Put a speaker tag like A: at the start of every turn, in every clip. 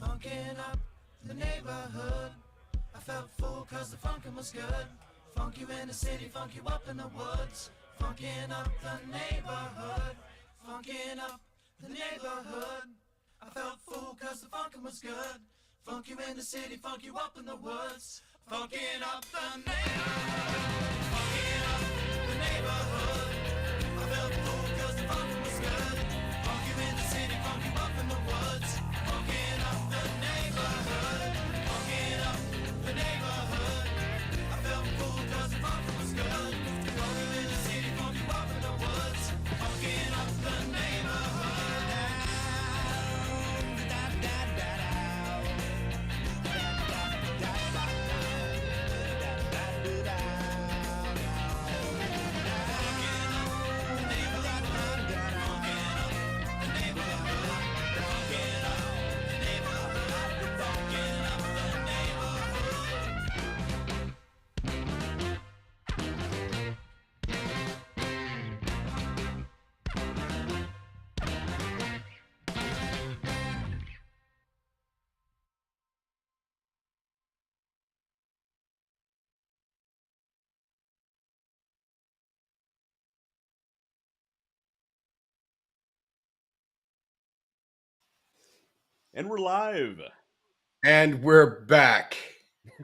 A: Funkin' up the neighborhood. I felt full cause the funkin' was good. Funk you in the city, funk you up in the woods. Funkin' up the neighborhood. Funkin' up the neighborhood. I felt full cause the funkin' was good. Funk you in the city, funk you up in the woods. Funkin' up the neighborhood. Funkin' up the neighborhood. I felt full cause the funkin' was good. Funk you in the city, funk you up in the woods. Funkin' up the neighborhood. Funkin' up the neighborhood. I felt full cause the funkin' was good. Funk you in the city, funk you up in the woods. Funkin' up the neighborhood.
B: And we're live.
C: And we're back.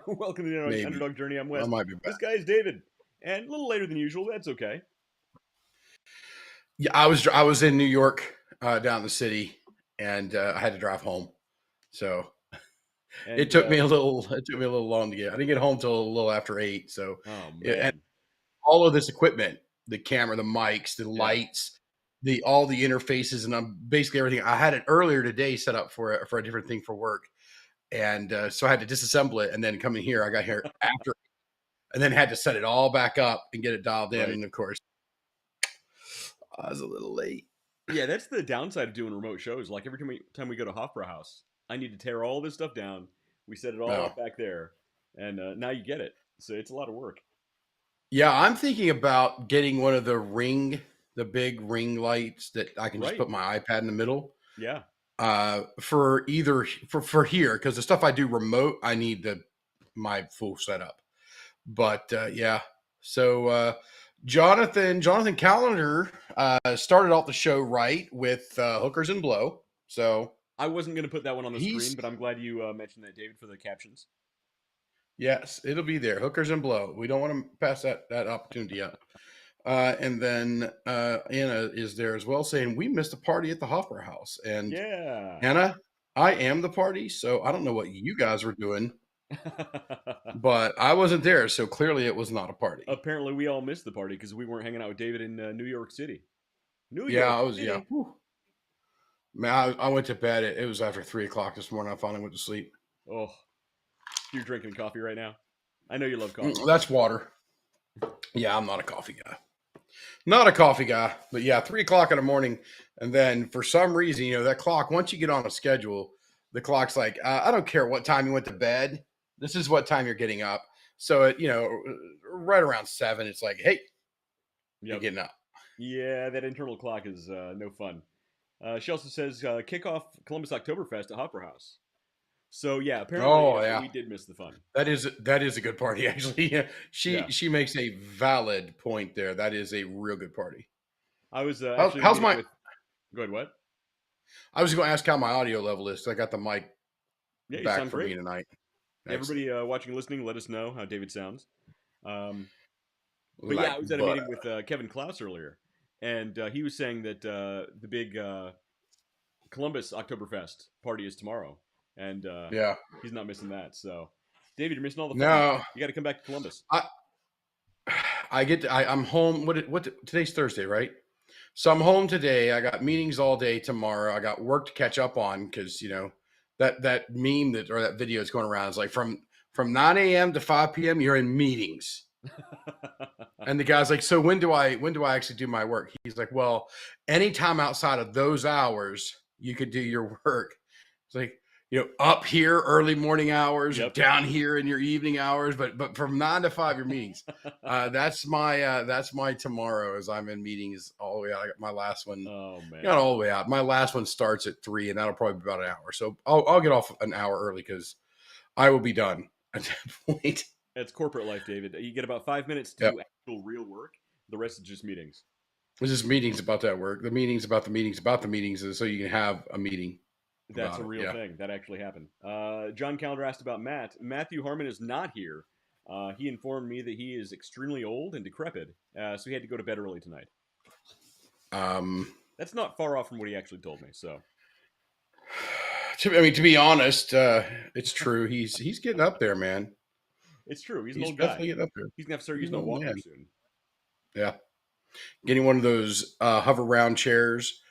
B: Welcome to the
C: Maybe.
B: Underdog Journey. I'm
C: I
B: Wes.
C: might be back.
B: This guy is David. And a little later than usual. That's okay.
C: Yeah, I was in New York, down in the city, and I had to drive home. So
B: And,
C: it took me a little long to get. I didn't get home till a little after 8. So
B: Oh,
C: and
B: man.
C: all of this equipment, the camera, the mics, the
B: Yeah.
C: lights, all the interfaces, and basically everything. I had it earlier today set up for a different thing for work, and so I had to disassemble it and then come in here. I got here after, and then had to set it all back up and get it dialed in.
B: Right.
C: And of course, I was a little late.
B: Yeah, that's the downside of doing remote shows. Like every time we go to Hofbräu House, I need to tear all this stuff down. We set it all
C: Oh.
B: up back there. And now you get it. So it's a lot of work.
C: Yeah, I'm thinking about getting one of the big ring lights that I can just
B: Right.
C: put my iPad in the middle.
B: Yeah.
C: For here, because the stuff I do remote, I need my full setup. But yeah, so Jonathan Callender started off the show right with Hookers and Blow. So
B: I wasn't going to put that one on the screen, but I'm glad you mentioned that, David, for the captions.
C: yes, it'll be there. Hookers and Blow. We don't want to pass that opportunity up. And then Anna is there as well, saying we missed a party at the Hofbräu House. And
B: Yeah.
C: Anna, I am the party, so I don't know what you guys were doing, but I wasn't there, so clearly it was not a party.
B: Apparently, we all missed the party because we weren't hanging out with David in New York City.
C: I was. Yeah. Man, I went to bed. It was after 3:00 this morning. I finally went to sleep.
B: Oh, you're drinking coffee right now? I know you love coffee.
C: That's water. Yeah, I'm not a coffee guy. Not a coffee guy, but yeah, 3:00 in the morning. And then for some reason, that clock, once you get on a schedule, the clock's like, I don't care what time you went to bed. This is what time you're getting up. So, right around 7, it's like, hey, you're getting up.
B: Yeah, that internal clock is no fun. She also says kick off Columbus Oktoberfest at Hofbräu House. So yeah, apparently we did miss the fun.
C: That is a good party, actually. She makes a valid point there. That is a real good party.
B: I was
C: how's my?
B: Go ahead. What?
C: I was going to ask how my audio level is. I got the mic back for me tonight.
B: Everybody watching and listening, let us know how David sounds. But yeah, I was at a meeting with Kevin Klaus earlier, and he was saying that the big Columbus Oktoberfest party is tomorrow, and he's not missing that. So, David, you're missing all the fun.
C: No,
B: you got to come back to Columbus.
C: I'm home. Today's Thursday, right? So I'm home today. I got meetings all day tomorrow. I got work to catch up on because that meme or that video is going around is like from 9 a.m. to 5 p.m. you're in meetings. And the guy's like, so when do I actually do my work? He's like, well, anytime outside of those hours, you could do your work. It's like, up here early morning hours,
B: Yep.
C: down here in your evening hours, but from 9 to 5 your meetings. That's my tomorrow as I'm in meetings all the way out. I got my last one.
B: Oh man,
C: Not all the way out. My last one starts at 3, and that'll probably be about an hour. So I'll get off an hour early because I will be done at that point.
B: That's corporate life, David. You get about 5 minutes to do actual real work. The rest is just meetings.
C: It's just meetings about that work. The meetings about the meetings about the meetings is so you can have a meeting.
B: That's a real thing. That actually happened. John Calendar asked about Matt. Matthew Harmon is not here. He informed me that he is extremely old and decrepit, so he had to go to bed early tonight. That's not far off from what he actually told me. So,
C: to be honest, it's true. He's getting up there, man.
B: It's true. He's an old guy.
C: Definitely getting up there.
B: He's gonna have to start using a walker soon.
C: Yeah, getting one of those hover round chairs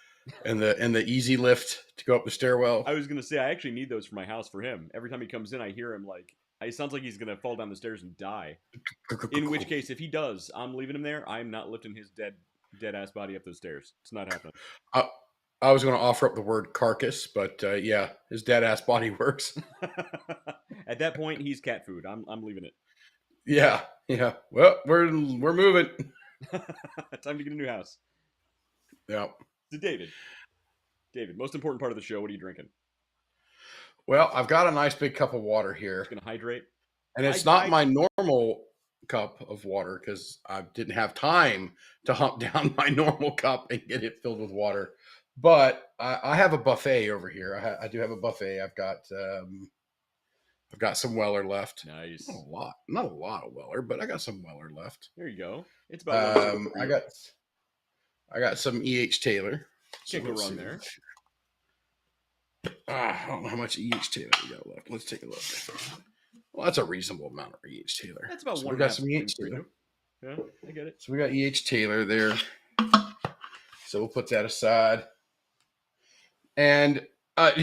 C: and the easy lift to go up the stairwell.
B: I was gonna say I actually need those for my house for him. Every time he comes in, I hear him like it sounds like he's gonna fall down the stairs and die. In which case, if he does, I'm leaving him there. I'm not lifting his dead ass body up those stairs. It's not happening.
C: I was going to offer up the word carcass, but yeah, his dead ass body works.
B: At that point, he's cat food. I'm leaving it.
C: Yeah. Well, we're moving.
B: Time to get a new house.
C: Yeah.
B: So David, most important part of the show. What are you drinking?
C: Well, I've got a nice big cup of water here.
B: Just gonna hydrate.
C: And it's not my normal cup of water because I didn't have time to hump down my normal cup and get it filled with water. But I have a buffet over here. I do have a buffet. I've got some Weller left.
B: Nice.
C: Not a lot of Weller, but I got some Weller left.
B: There you go. It's about.
C: I got some E.H. Taylor.
B: Can't go wrong there.
C: I don't know how much E.H. Taylor we got left. Let's take a look. Well, that's a reasonable amount of E.H. Taylor.
B: That's about one.
C: We got some E.H. Taylor.
B: Yeah, I get it.
C: So we got E.H. Taylor there. So we'll put that aside. And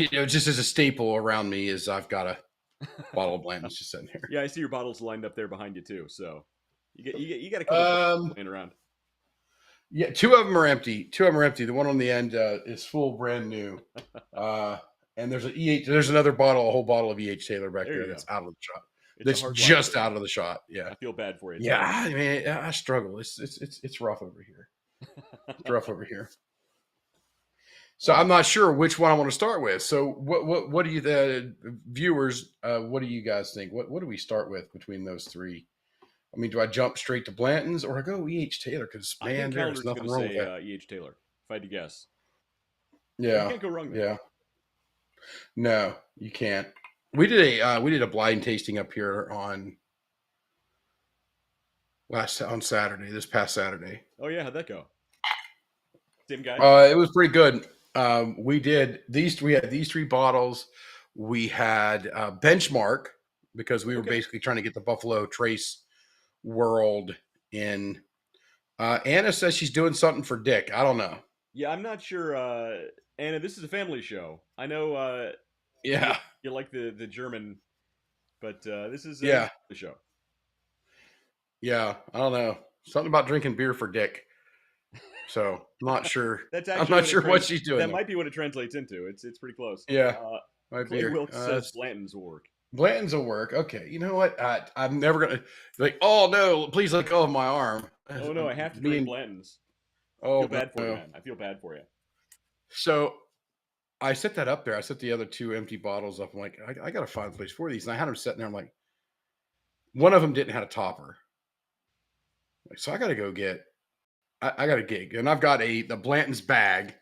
C: just as a staple around me is I've got a bottle of Blanton's just sitting here.
B: Yeah, I see your bottles lined up there behind you too. So you got a couple laying around.
C: Yeah, two of them are empty. The one on the end is full, brand new. And there's another bottle, a whole bottle of E.H. Taylor back there that's out of the shot. That's just out of the shot. Yeah,
B: I feel bad for you.
C: Yeah, I mean, I struggle. It's rough over here. It's rough over here. So I'm not sure which one I want to start with. So what do you, the viewers? What do you guys think? What do we start with between those three? I mean, do I jump straight to Blanton's or I go E.H. Taylor? Because man, there's nothing wrong with that.
B: E.H. Taylor, if I had to guess.
C: Yeah,
B: you can't go wrong there.
C: Yeah, no, you can't. We did a blind tasting up here on Saturday. This past Saturday.
B: Oh yeah, how'd that go? Same guy.
C: It was pretty good. We had these three bottles. We had Benchmark because we were basically trying to get the Buffalo Trace world in. Anna says she's doing something for Dick. I don't know.
B: Yeah, I'm not sure. Anna, this is a family show. I know.
C: Yeah,
B: you like the German, but this is
C: the
B: show.
C: Yeah, I don't know. Something about drinking beer for Dick. So I'm not sure.
B: I'm
C: not sure what she's doing.
B: That might be what it translates into. It's pretty close.
C: Yeah.
B: Clay Wilkes says Blanton's will work.
C: Blanton's will work. Okay. You know what? I'm never gonna oh no! Please let go of my arm.
B: Oh no! I have to drink Blanton's.
C: Oh,
B: I feel bad for you, man. I feel bad for you.
C: So I set that up there. I set the other two empty bottles up. I'm like, I got to find a place for these. And I had them sitting there. I'm like, one of them didn't have a topper. So I got to go get. I got a gig, and I've got the Blanton's bag.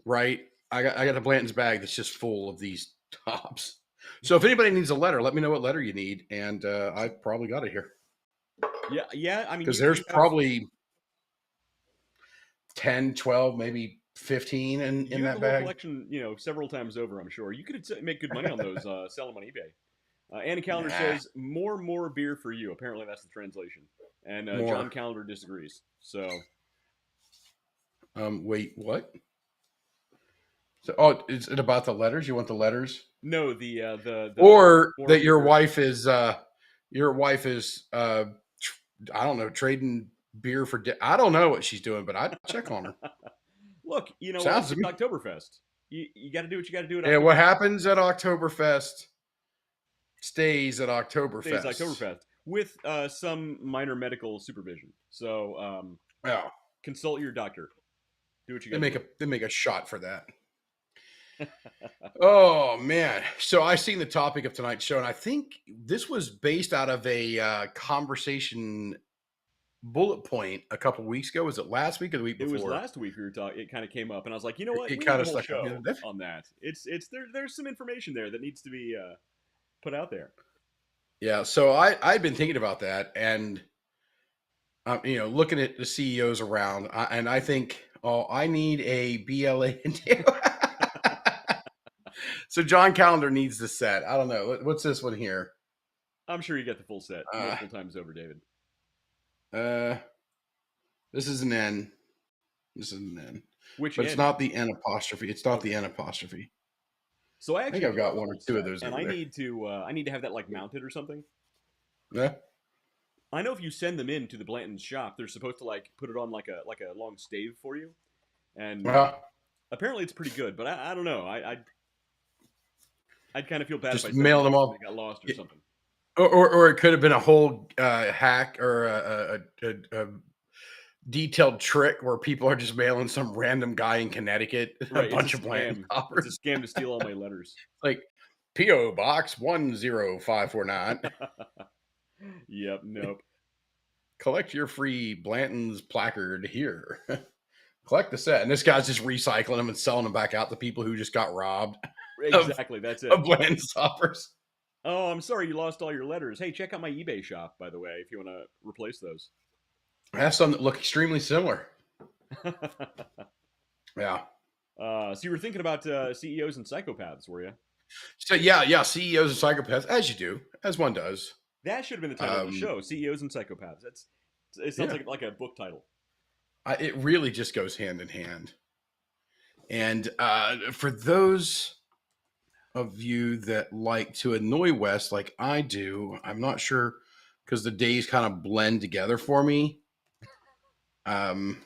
C: Right, I got the Blanton's bag that's just full of these tops. So if anybody needs a letter, let me know what letter you need, and I probably got it here.
B: Yeah. I mean,
C: because there's probably 10, 12, maybe 15 in that bag.
B: Collection, several times over. I'm sure you could make good money on those. Sell them on eBay. Anna Calendar says more beer for you. Apparently that's the translation. And John Calendar disagrees. So,
C: wait, what? So, is it about the letters? You want the letters?
B: No, the
C: or that your wife is I don't know, trading beer for. I don't know what she's doing, but I'd check on her.
B: Look,
C: Sounds
B: it's Oktoberfest. you got to do what you got to do at
C: And what
B: Oktoberfest.
C: happens at Oktoberfest stays at
B: Stays
C: Oktoberfest.
B: Oktoberfest with some minor medical supervision. So
C: Yeah,
B: consult your doctor. Do what you
C: they
B: got to do.
C: make a shot for that. Oh man! So I seen the topic of tonight's show, and I think this was based out of a conversation bullet point a couple weeks ago. Was it last week or the week
B: It
C: before?
B: was last week we were talking. It kind of came up, and I was like, you know what?
C: It
B: We
C: kind
B: need a
C: of
B: whole
C: stuck out.
B: show on that. It's there. There's some information there that needs to be put out there.
C: Yeah. So I'd been thinking about that, and looking at the CEOs around, and I think, oh, I need a BLA. So John Calendar needs the set. I don't know. What's this one here?
B: I'm sure you get the full set multiple times over, David.
C: This is an N. This is an N.
B: Which
C: but it's not the N apostrophe. It's not the N apostrophe.
B: So I
C: think I've got one or two of those.
B: And I need to have that like mounted or something.
C: Yeah.
B: I know if you send them in to the Blanton's shop, they're supposed to like put it on like a long stave for you, and apparently it's pretty good. But I don't know. I'd kind of feel bad
C: just
B: if I
C: mailed them off.
B: They got lost or something.
C: Or it could have been a whole hack or a detailed trick where people are just mailing some random guy in Connecticut a bunch of Blanton toppers.
B: It's a scam to steal all my letters.
C: Like P.O. Box 10549.
B: Yep, nope.
C: Collect your free Blanton's placard here. Collect the set. And this guy's just recycling them and selling them back out to people who just got robbed.
B: Exactly, that's it.
C: Of Blanton's toppers.
B: Oh, I'm sorry you lost all your letters. Hey, check out my eBay shop, by the way, if you want to replace those.
C: I have some that look extremely similar. Yeah.
B: So you were thinking about CEOs and psychopaths, were you?
C: So yeah, CEOs and psychopaths, as you do, as one does.
B: That should have been the title of the show: CEOs and psychopaths. It sounds like a book title.
C: It really just goes hand in hand. And for those of you that like to annoy Wes like I do, I'm not sure because the days kind of blend together for me. I'm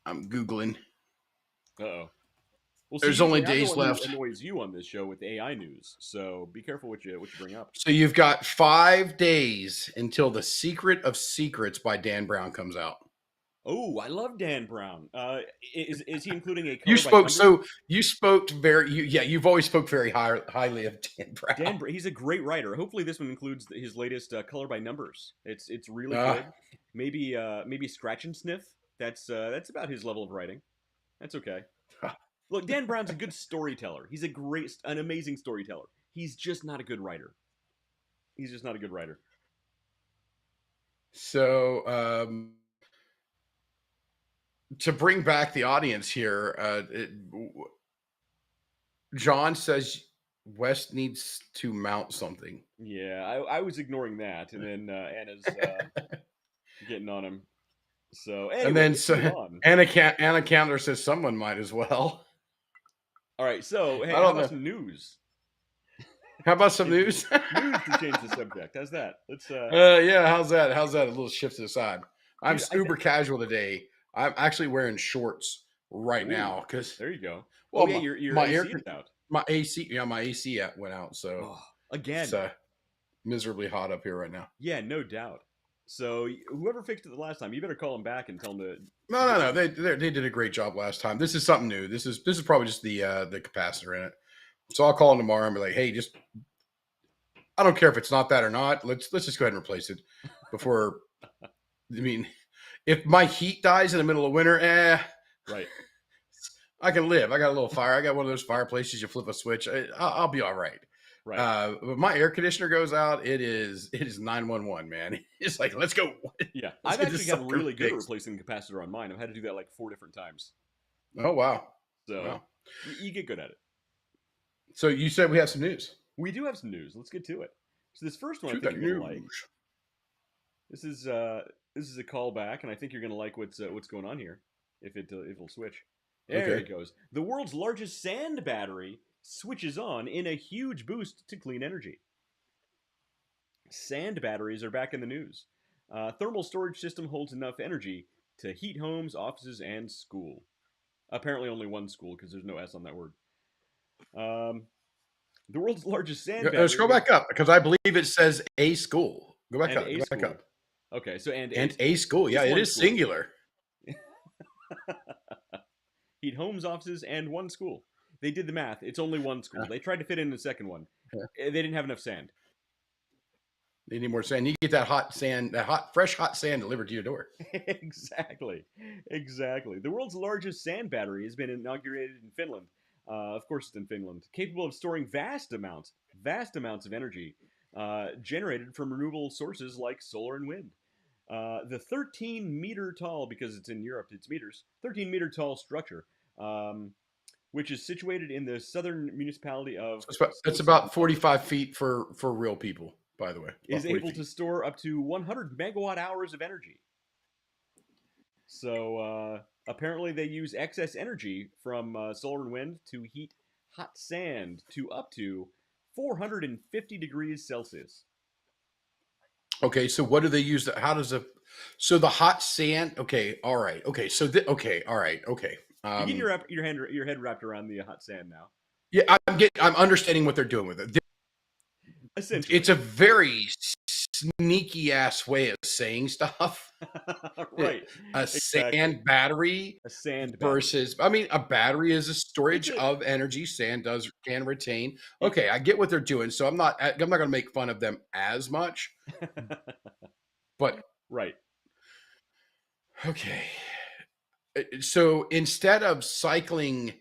C: Googling.
B: Uh-oh. Well,
C: there's only days left.
B: Annoys you on this show with AI news, so be careful what you bring up.
C: So you've got 5 days until The Secret of Secrets by Dan Brown comes out.
B: Oh, I love Dan Brown. Is he including a?
C: You've always spoke very highly of Dan Brown.
B: He's a great writer. Hopefully, this one includes his latest Color by Numbers. It's really good. Maybe Scratch and Sniff. That's about his level of writing. That's okay. Look, Dan Brown's a good storyteller. He's an amazing storyteller. He's just not a good writer.
C: So, to bring back the audience here, John says West needs to mount something.
B: Yeah, I was ignoring that, and then Anna's getting on him. So anyway,
C: Anna Candler says someone might as well.
B: All right, so hey, how about some news?
C: How about some news?
B: News to change the subject. How's that? Let's.
C: Yeah, how's that? How's that? A little shift to the side. I'm uber casual today. I'm actually wearing shorts right now because
B: there you go.
C: Well,
B: my AC is out.
C: My AC went out. So
B: again,
C: it's miserably hot up here right now.
B: Yeah, no doubt. So whoever fixed it the last time, you better call them back and tell them to.
C: No. They did a great job last time. This is something new. This is probably just the capacitor in it. So I'll call them tomorrow and be like, hey, I don't care if it's not that or not. Let's just go ahead and replace it before. I mean, if my heat dies in the middle of winter,
B: right.
C: I can live. I got a little fire. I got one of those fireplaces. You flip a switch. I'll be all right.
B: Right.
C: But my air conditioner goes out. It is 911, man. It's like, let's go.
B: Yeah. I've actually gotten really good at replacing the capacitor on mine. I've had to do that like 4 different times.
C: Oh, wow.
B: So you get good at it.
C: So you said we have some news.
B: We do have some news. Let's get to it. So this first one I think you're gonna like. This is a callback, and I think you're gonna like what's going on here. If it'll switch. There it goes. The world's largest sand battery switches on in a huge boost to clean energy. Sand batteries are back in the news. Thermal storage system holds enough energy to heat homes, offices, and school. Apparently, only one school because there's no S on that word. The world's largest sand
C: Scroll
B: battery
C: back up because I believe it says a school. Go back
B: and
C: up.
B: a
C: Go back
B: school.
C: up.
B: Okay, so and
C: A school. Yeah,
B: just
C: it
B: one
C: is
B: school.
C: singular.
B: Heat homes, offices, and one school. They did the math. It's only one school. They tried to fit in a second one. They didn't have enough sand.
C: They need more sand. You get that hot sand, fresh hot sand delivered to your door.
B: Exactly. The world's largest sand battery has been inaugurated in Finland. Of course, it's in Finland. Capable of storing vast amounts of energy generated from renewable sources like solar and wind. The 13-meter tall, because it's in Europe, it's meters, 13-meter tall structure, which is situated in the southern municipality of...
C: That's about 45 feet for real people, by the way.
B: Is able to store up to 100 megawatt hours of energy. So apparently they use excess energy from solar and wind to heat hot sand to up to 450 degrees Celsius.
C: Okay, so what do they use? So the hot sand? Okay, all right. Okay, so all right. Okay.
B: You get your head wrapped around the hot sand now.
C: Yeah, I'm understanding what they're doing with it.
B: Essentially,
C: it's a very sneaky ass way of saying stuff.
B: Right.
C: Sand battery.
B: A sand
C: versus,
B: battery.
C: I mean, a battery is a storage of energy. Sand can retain. Okay, I get what they're doing. So I'm not going to make fun of them as much. But
B: right.
C: Okay. So instead of cycling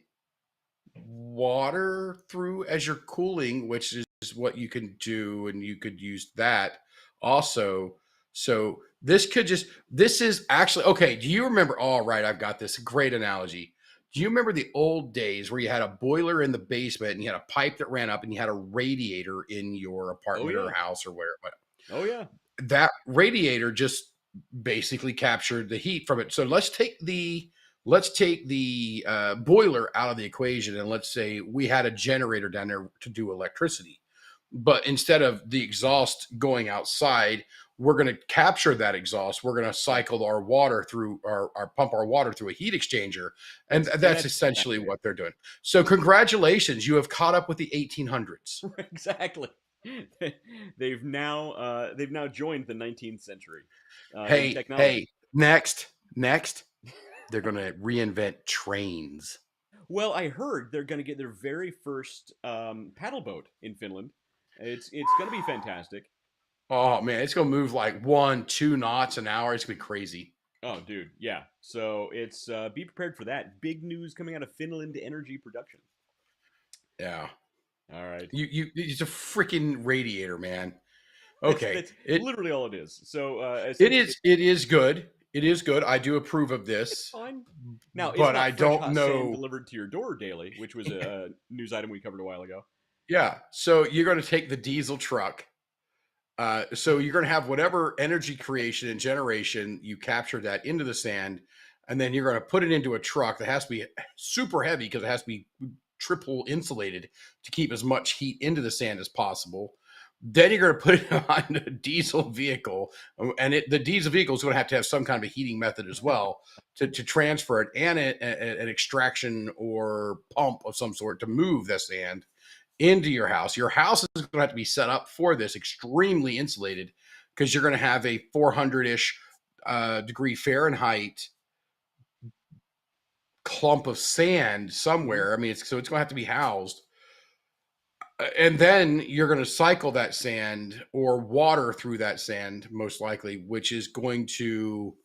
C: water through as you're cooling, which is what you can do, and you could use that also. So this is actually, okay. Do you remember? All right, I've got this great analogy. Do you remember the old days where you had a boiler in the basement and you had a pipe that ran up and you had a radiator in your apartment or house or whatever?
B: Oh yeah.
C: That radiator just basically captured the heat from it. So let's take the boiler out of the equation, and let's say we had a generator down there to do electricity, but instead of the exhaust going outside, we're going to capture that exhaust. We're going to cycle our water through pump our water through a heat exchanger. And that's essentially what they're doing. So congratulations, you have caught up with the 1800s.
B: Exactly. They've now joined the 19th century.
C: Hey, next, they're going to reinvent trains.
B: Well, I heard they're going to get their very first paddle boat in Finland. It's going to be fantastic.
C: Oh man, it's going to move like 1-2 knots an hour. It's going to be crazy.
B: Oh, dude, yeah. So it's be prepared for that. Big news coming out of Finland energy production.
C: Yeah.
B: All right.
C: It's a freaking radiator, man. Okay.
B: That's literally all it is. So
C: it is good. It is good. I do approve of this.
B: It's fine. Now, it's
C: but
B: not
C: I don't know
B: sand delivered to your door daily, which was a news item we covered a while ago.
C: Yeah. So you're going to take the diesel truck. So you're going to have whatever energy creation and generation, you capture that into the sand, and then you're going to put it into a truck that has to be super heavy because it has to be triple insulated to keep as much heat into the sand as possible. Then you're going to put it on a diesel vehicle, and the diesel vehicle is going to have some kind of a heating method as well to transfer it, and an extraction or pump of some sort to move the sand into your house. Your house is going to have to be set up for this, extremely insulated, because you're going to have a 400-ish degree Fahrenheit clump of sand somewhere. I mean, so it's going to have to be housed. And then you're going to cycle that sand or water through that sand, most likely, which is going to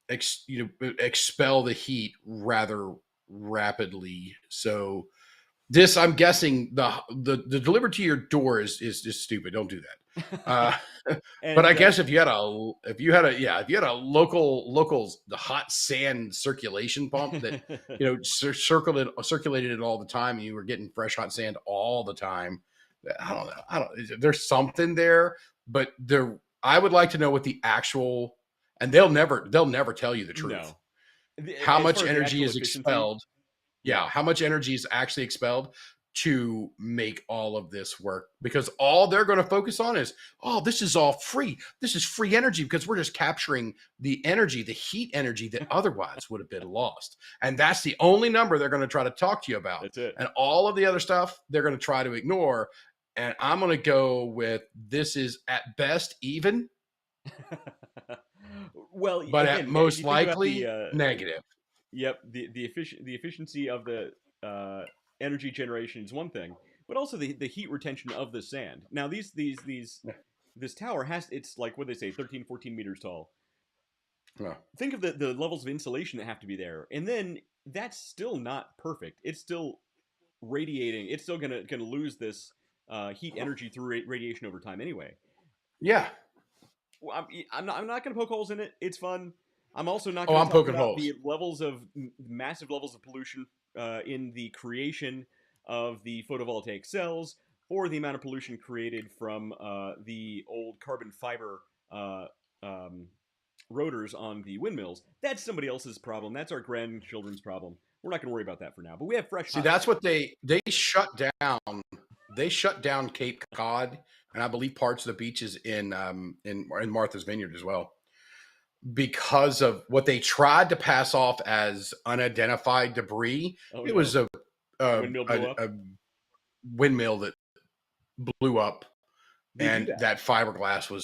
C: expel the heat rather rapidly. So this, I'm guessing, the delivered to your door is stupid. Don't do that. But I guess if you had a local the hot sand circulation pump that circulated it all the time, and you were getting fresh hot sand all the time. I don't know. There's something there, but I would like to know what the actual, and they'll never tell you the truth. No. How much energy is expelled? Yeah, how much energy is actually expelled to make all of this work, because all they're going to focus on is, oh, this is all free. This is free energy because we're just capturing the energy, the heat energy that otherwise would have been lost. And that's the only number they're going to try to talk to you about.
B: That's it.
C: And all of the other stuff they're going to try to ignore. And I'm going to go with this is at best even.
B: Well,
C: but
B: again,
C: at most likely negative.
B: Yep, the efficiency of the energy generation is one thing, but also the heat retention of the sand. Now this tower it's like, what they say, 13, 14 meters tall.
C: Yeah.
B: Think of the levels of insulation that have to be there, and then that's still not perfect. It's still radiating. It's still gonna lose this heat energy through radiation over time anyway.
C: Yeah.
B: Well, I'm not gonna poke holes in it. It's fun. I'm also not
C: I'm
B: going to talk
C: poking
B: about
C: holes.
B: the levels of massive levels of pollution in the creation of the photovoltaic cells, or the amount of pollution created from the old carbon fiber rotors on the windmills. That's somebody else's problem. That's our grandchildren's problem. We're not going to worry about that for now. But we have fresh.
C: See, that's what they shut down. They shut down Cape Cod, and I believe parts of the beaches in Martha's Vineyard as well, because of what they tried to pass off as unidentified debris. It was a windmill that blew up, and that fiberglass was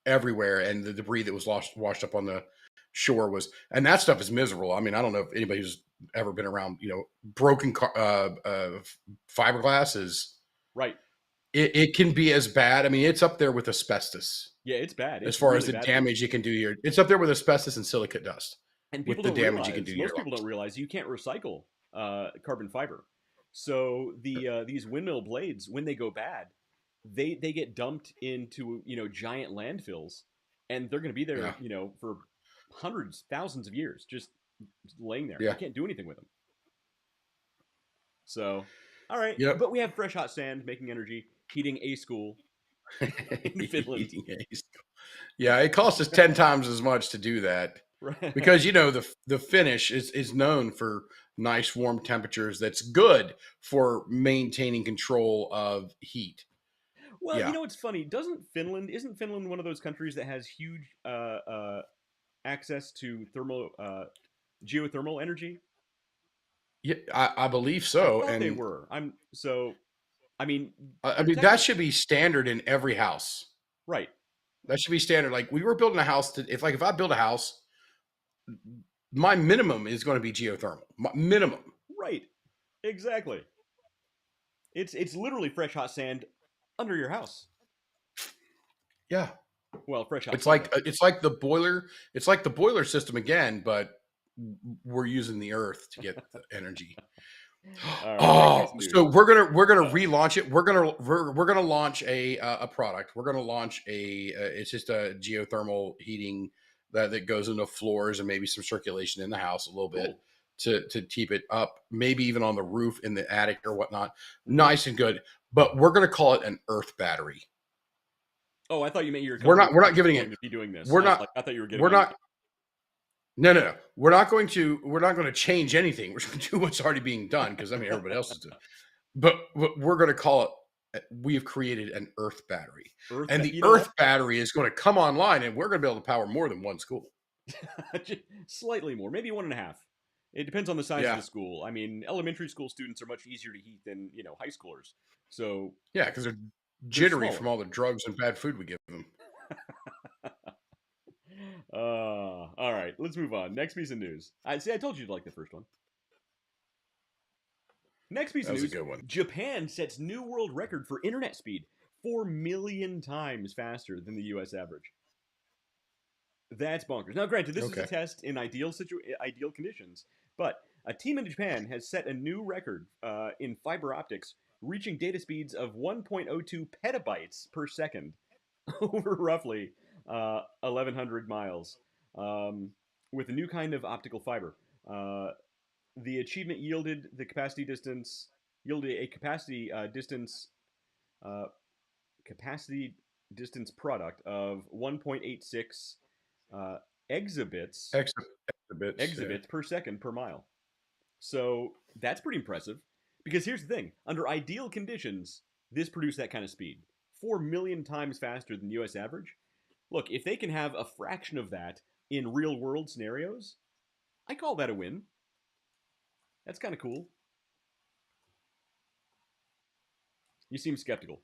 C: everywhere, and the debris that was washed up on the shore was, and that stuff is miserable. I mean, I don't know if anybody who's ever been around, broken fiberglass is
B: right.
C: It can be as bad. I mean, it's up there with asbestos.
B: Yeah, it's bad.
C: As far as the damage you can do here, it's up there with asbestos and silicate dust.
B: And people don't realize, most people don't realize you can't recycle carbon fiber. So these windmill blades, when they go bad, they get dumped into giant landfills, and they're going to be there for hundreds, thousands of years, just laying there.
C: Yeah.
B: You can't do anything with them. So, all right,
C: yep.
B: But we have fresh hot sand making energy, heating a school in Finland.
C: Yeah, it costs us 10 times as much to do that.
B: Right.
C: Because the Finnish is known for nice warm temperatures. That's good for maintaining control of heat.
B: Well, it's funny. Isn't Finland one of those countries that has huge access to geothermal energy?
C: Yeah, I believe so.
B: I thought they were. I mean,
C: that should be standard in every house.
B: Right.
C: That should be standard. Like, we were building a house if I build a house, my minimum is going to be geothermal. My minimum.
B: Right. Exactly. It's literally fresh hot sand under your house.
C: Yeah.
B: Well, fresh hot.
C: It's like the boiler. It's like the boiler system again, but we're using the earth to get the energy. Right, so we're gonna relaunch it. We're gonna launch a product. We're gonna launch it's just a geothermal heating that goes into floors and maybe some circulation in the house a little bit to keep it up, maybe even on the roof in the attic or whatnot. Nice and good. But we're gonna call it an earth battery.
B: Oh, I thought you meant you were.
C: We're not giving it.
B: To be doing this.
C: We're not.
B: I thought you were getting.
C: We're not. No. We're not going to change anything. We're going to do what's already being done, because everybody else is doing. But we're going to call it. We have created an earth battery, and the earth battery is going to come online, and we're going to be able to power more than one school.
B: Slightly more, maybe 1.5. It depends on the size of the school. I mean, elementary school students are much easier to heat than high schoolers. So
C: yeah, because they're jittery from all the drugs and bad food we give them.
B: All right, let's move on. Next piece of news. I told you to like the first one. Next piece of news.
C: A good one.
B: Japan sets new world record for internet speed, 4 million times faster than the U.S. average. That's bonkers. Now, granted, this is a test in ideal conditions, but a team in Japan has set a new record in fiber optics, reaching data speeds of 1.02 petabytes per second over roughly 1,100 miles with a new kind of optical fiber. The achievement yielded a capacity distance product of 1.86 exabits per second per mile. So that's pretty impressive. Because here's the thing: under ideal conditions, this produced that kind of speed, 4 million times faster than the U.S. average. Look, if they can have a fraction of that in real world scenarios, I call that a win. That's kind of cool. You seem skeptical.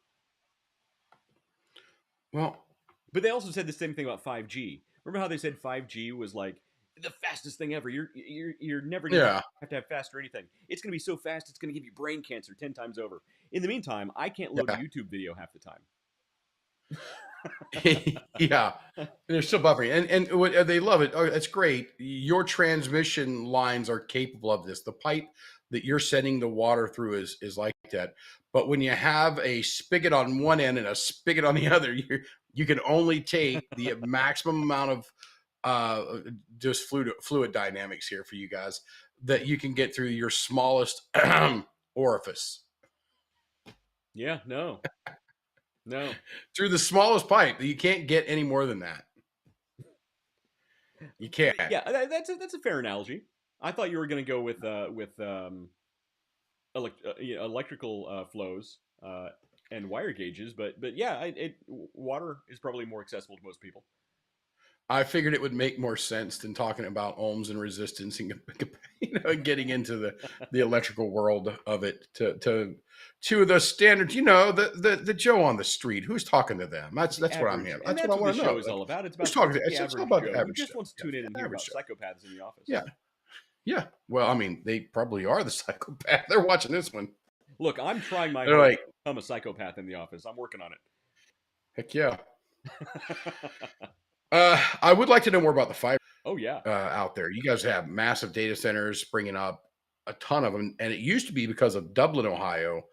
C: Well,
B: but they also said the same thing about 5G. Remember how they said 5G was like the fastest thing ever? You're never gonna have to have fast or anything. It's gonna be so fast, it's gonna give you brain cancer 10 times over. In the meantime, I can't load a YouTube video half the time.
C: Yeah, and they're still buffering, and they love it. Oh, it's great. Your transmission lines are capable of this. The pipe that you're sending the water through is like that. But when you have a spigot on one end and a spigot on the other, you can only take the maximum amount of just fluid dynamics here for you guys that you can get through your smallest orifice.
B: Yeah, no.
C: Through the smallest pipe. You can't get any more than that. You can't.
B: Yeah, that's a fair analogy. I thought you were going to go with electrical flows and wire gauges, but yeah, water is probably more accessible to most people.
C: I figured it would make more sense than talking about ohms and resistance and getting into the electrical world of it to the standards. The Joe on the street. Who's talking to them? That's what I'm here.
B: That's what I want to know. The show is all about. It's about
C: who's talking to
B: the
C: it's about the average.
B: He just wants to tune in and hear about psychopaths in the office.
C: Yeah. Well, I mean, they probably are the psychopath. They're watching this one.
B: Look, I'm trying my hardest to become a psychopath in the office. I'm working on it.
C: Heck yeah. I would like to know more about the fiber.
B: Oh yeah,
C: out there. You guys have massive data centers springing up, a ton of them, and it used to be because of Dublin, Ohio.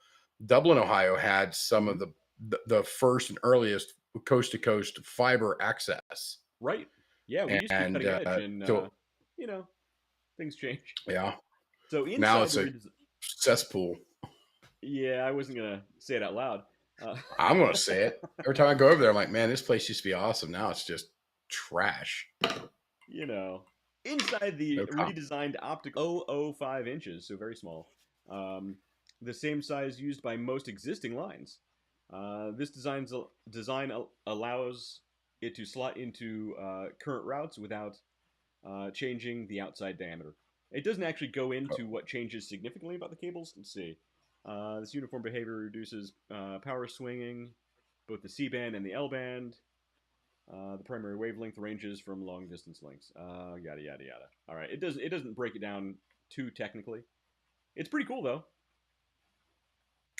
C: Dublin, Ohio had some of the first and earliest coast to coast fiber access.
B: Right. Yeah, we used to be cutting edge, and things change.
C: Yeah.
B: So
C: now it's a cesspool.
B: Yeah, I wasn't gonna say it out loud.
C: I'm gonna say it every time I go over there. I'm like, man, this place used to be awesome. Now it's just trash.
B: Inside the redesigned optical 0.005 inches, so very small. The same size used by most existing lines. This design allows it to slot into current routes without changing the outside diameter. It doesn't actually go into what changes significantly about the cables. Let's see. This uniform behavior reduces power swinging, both the C-band and the L-band. The primary wavelength ranges from long distance links. Yada yada yada. All right, it doesn't break it down too technically. It's pretty cool though.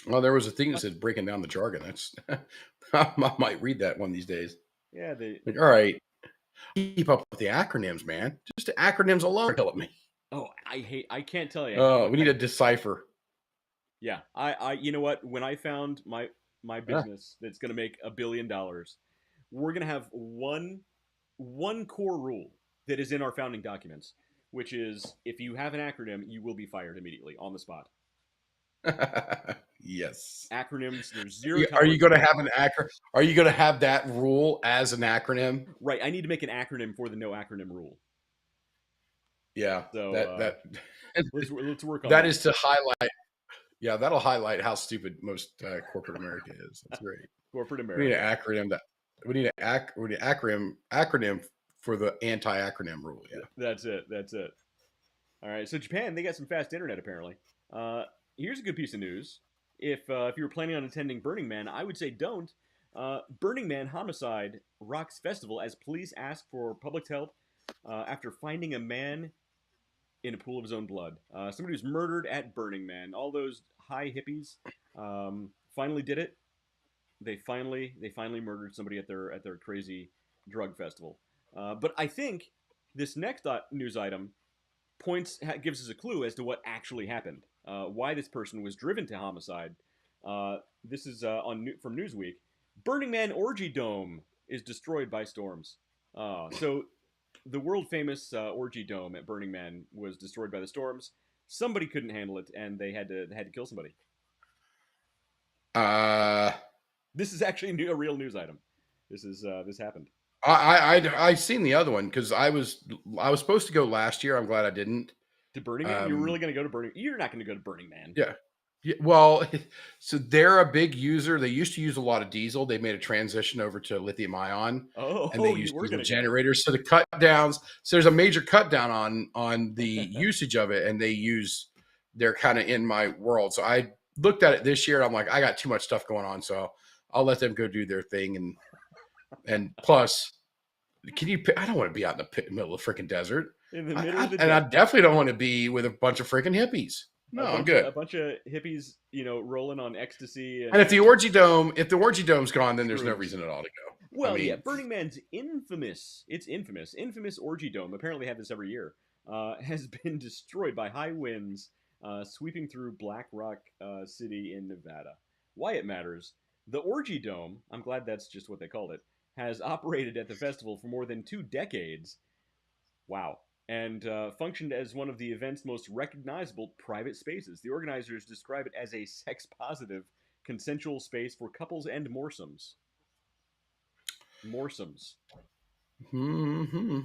C: Well, there was a thing that said breaking down the jargon. That's I might read that one these days.
B: Yeah,
C: all right. Keep up with the acronyms, man. Just the acronyms alone kill me.
B: Oh, I can't tell you.
C: Oh, we need to decipher.
B: Yeah, I you know what? When I found my business that's going to make $1 billion, we're going to have one core rule that is in our founding documents, which is if you have an acronym, you will be fired immediately on the spot.
C: Yes.
B: Acronyms. There's zero.
C: Are you going to have an acronym? Are you going to have that rule as an acronym?
B: Right. I need to make an acronym for the no acronym rule.
C: Yeah.
B: So let's work on
C: that. That is to highlight. Yeah, that'll highlight how stupid most corporate America is. That's great.
B: Corporate America.
C: We need an acronym. We need an acronym for the anti-acronym rule. Yeah.
B: That's it. All right. So Japan, they got some fast internet apparently. Here's a good piece of news. If you were planning on attending Burning Man, I would say don't. Burning Man homicide rocks festival as police ask for public help after finding a man in a pool of his own blood. Somebody was murdered at Burning Man. All those high hippies finally did it. They finally murdered somebody at their crazy drug festival. But I think this next news item gives us a clue as to what actually happened. Why this person was driven to homicide. This is from Newsweek. Burning Man orgy dome is destroyed by storms. So the world famous orgy dome at Burning Man was destroyed by the storms. Somebody couldn't handle it, and they had to kill somebody. This is actually a real news item. This happened.
C: I seen the other one because I was supposed to go last year. I'm glad I didn't.
B: To Burning Man? You're really going to go to Burning? You're not going to go to Burning Man.
C: Yeah, well, so they're a big user. They used to use a lot of diesel. They made a transition over to lithium ion, and they
B: Oh, you
C: use
B: were
C: diesel
B: gonna go.
C: generators. So the cut downs, so there's a major cut down on the usage of it, and they're kind of in my world. So I looked at it this year, and I'm like, I got too much stuff going on, so I'll let them go do their thing. And plus, I don't want to be out in the middle of the freaking desert.
B: In the middle of the
C: And I
B: desert.
C: definitely don't want to be with a bunch of freaking hippies. No, I'm good.
B: A bunch of hippies, rolling on ecstasy
C: And if
B: and
C: the orgy dome's gone, then there's no
B: shrooms.
C: reason at all to go. I
B: Well, yeah,
C: mean,
B: Burning Man's infamous, infamous orgy dome. Apparently, they have this every year. Has been destroyed by high winds sweeping through Black Rock City in Nevada. Why it matters? The orgy dome. I'm glad that's just what they called it. Has operated at the festival for more than 2 decades. Wow. And functioned as one of the event's most recognizable private spaces. The organizers describe it as a sex-positive, consensual space for couples and moresomes. Moresomes.
C: mm-hmm.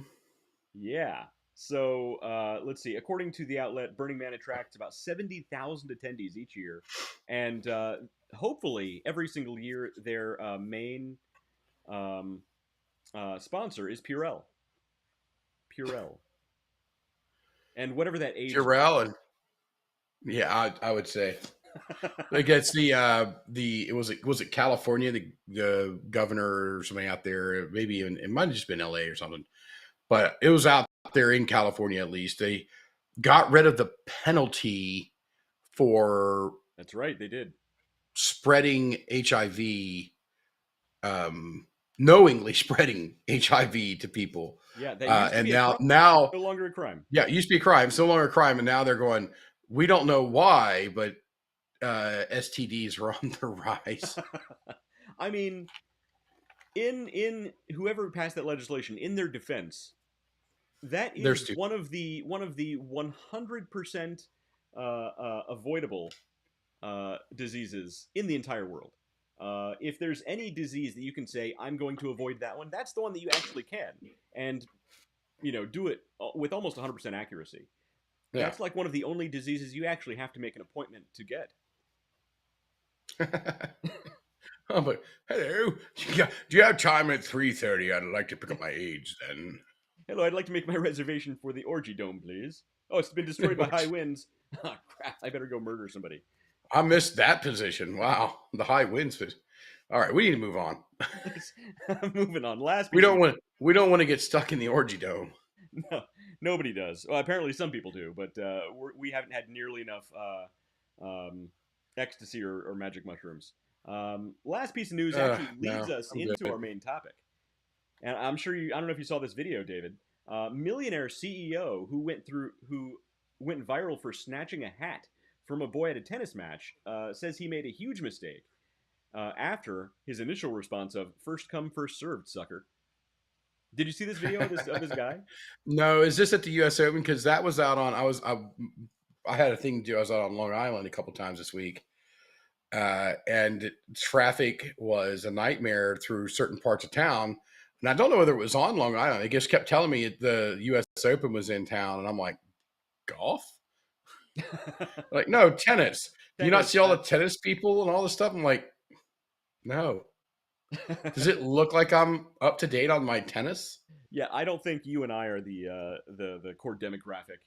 B: Yeah. So let's see. According to the outlet, Burning Man attracts about 70,000 attendees each year, and hopefully every single year their main sponsor is Purell. Purell. And whatever that age.
C: Purell and yeah, I would say. Like it's was it California, the governor or something out there, maybe even it might have just been LA or something. But it was out there in California at least. They got rid of the penalty for
B: That's right, they did.
C: Spreading HIV, knowingly spreading HIV to people.
B: Yeah, that used to
C: and
B: be
C: now
B: no longer a crime.
C: yeah, it used to be a crime, it's no longer a crime, and now they're going, we don't know why, but STDs are on the rise.
B: I mean, in whoever passed that legislation, in their defense, that is one of the 100% avoidable diseases in the entire world. If there's any disease that you can say, I'm going to avoid that one, that's the one that you actually can. And, do it with almost 100% accuracy. Yeah. That's like one of the only diseases you actually have to make an appointment to get.
C: Oh, but hello, do you have time at 3:30? I'd like to pick up my AIDS then.
B: Hello, I'd like to make my reservation for the orgy dome, please. Oh, it's been destroyed by high winds. Oh, crap, I better go murder somebody.
C: I missed that position. Wow, the high winds. All right, we need to move on.
B: Moving on.
C: We don't want to get stuck in the orgy dome.
B: No, nobody does. Well, apparently some people do, but we haven't had nearly enough ecstasy or magic mushrooms. Last piece of news actually leads us into our main topic. And I'm sure I don't know if you saw this video, David. Millionaire CEO who went viral for snatching a hat from a boy at a tennis match says he made a huge mistake after his initial response of "first come, first served, sucker." Did you see this video of this guy?
C: No, is this at the U.S. Open? Because that was out on. I had a thing to do. I was out on Long Island a couple times this week, and traffic was a nightmare through certain parts of town. And I don't know whether it was on Long Island. They just kept telling me the U.S. Open was in town, and I'm like, golf? Like, no, tennis. Do you not see all the tennis people and all this stuff? I'm like, no. Does it look like I'm up to date on my tennis?
B: Yeah, I don't think you and I are the core demographic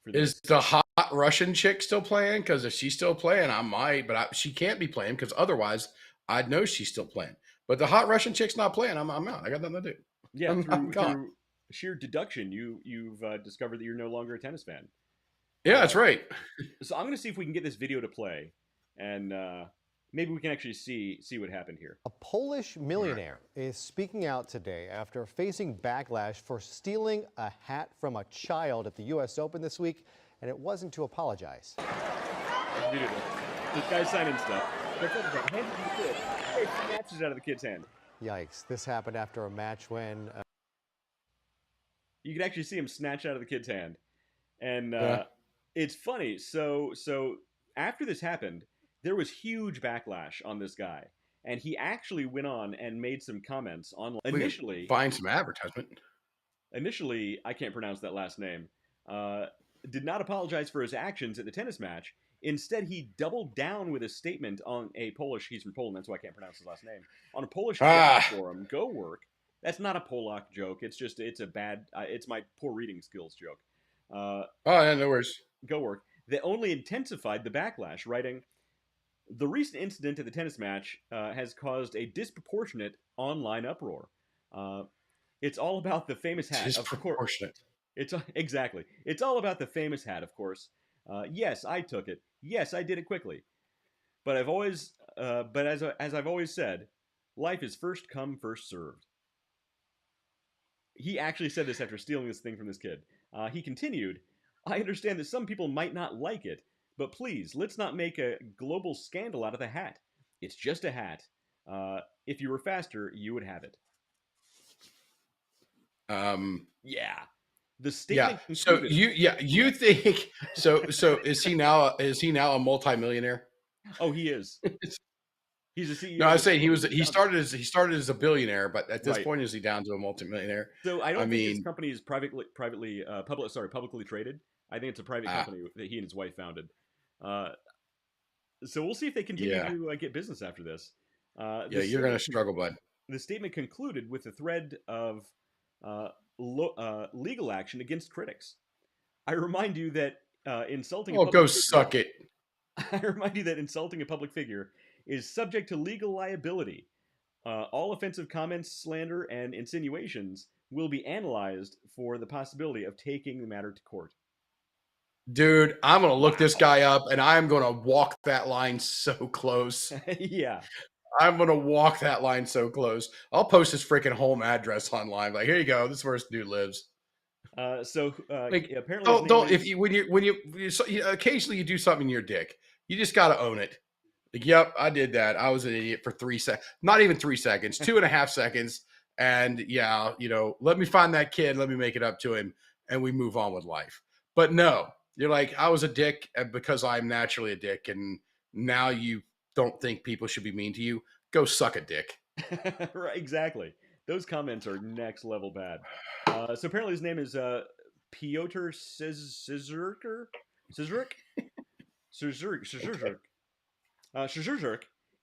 C: for this. Is the hot Russian chick still playing? Because if she's still playing, I might, but she can't be playing because otherwise I'd know she's still playing. But the hot Russian chick's not playing. I'm out. I got nothing to do.
B: Yeah, through sheer deduction, you've discovered that you're no longer a tennis fan.
C: Yeah, that's right.
B: So I'm going to see if we can get this video to play, and maybe we can actually see what happened here.
D: A Polish millionaire is speaking out today after facing backlash for stealing a hat from a child at the U.S. Open this week, and it wasn't to apologize.
B: This guy's signing stuff. Hey, snatches out of the kid's hand.
D: Yikes. This happened after a match when...
B: You could actually see him snatch out of the kid's hand. And it's funny. So after this happened, there was huge backlash on this guy. And he actually went on and made some comments online. Initially...
C: Buying some advertisement.
B: Initially, I can't pronounce that last name. Did not apologize for his actions at the tennis match. Instead, he doubled down with a statement on a Polish. He's from Poland, that's why I can't pronounce his last name. On a Polish job forum, Go Work. That's not a Polak joke. It's a bad. It's my poor reading skills joke.
C: Oh, yeah, no worries.
B: Go Work. That only intensified the backlash, writing, "The recent incident at the tennis match has caused a disproportionate online uproar. It's all about the famous hat.
C: Disproportionate.
B: It's exactly. It's all about the famous hat, of course. Yes, I took it. Yes, I did it quickly. But as I've always said, life is first come, first served." He actually said this after stealing this thing from this kid. He continued, "I understand that some people might not like it, but please, let's not make a global scandal out of the hat. It's just a hat. If you were faster, you would have it." Yeah. The statement.
C: Yeah. So you think so is he now a multimillionaire?
B: Oh, he is. He's a CEO.
C: No, I was saying he started as a billionaire, but at this point, is he down to a multimillionaire?
B: So I don't think his company is publicly traded. I think it's a private company that he and his wife founded. So we'll see if they continue to get business after this.
C: You're going to struggle, bud.
B: The statement concluded with a thread of legal action against critics. I remind you that insulting.
C: Oh, go suck it.
B: I remind you that insulting a public figure is subject to legal liability. All offensive comments, slander, and insinuations will be analyzed for the possibility of taking the matter to court.
C: Dude, I'm going to look this guy up, and I'm going to walk that line so close.
B: Yeah.
C: I'm going to walk that line so close. I'll post his freaking home address online. Like, here you go. This is where this dude lives.
B: Apparently,
C: when you occasionally you do something in your dick, you just got to own it. Like, yep, I did that. I was an idiot for 3 seconds, not even 3 seconds, 2.5 seconds. And yeah, let me find that kid. Let me make it up to him. And we move on with life. But no, you're like, I was a dick because I'm naturally a dick. And now you don't think people should be mean to you. Go suck a dick.
B: Right, exactly. Those comments are next level bad. So apparently his name is Piotr Szyrzyk. Szyrzyk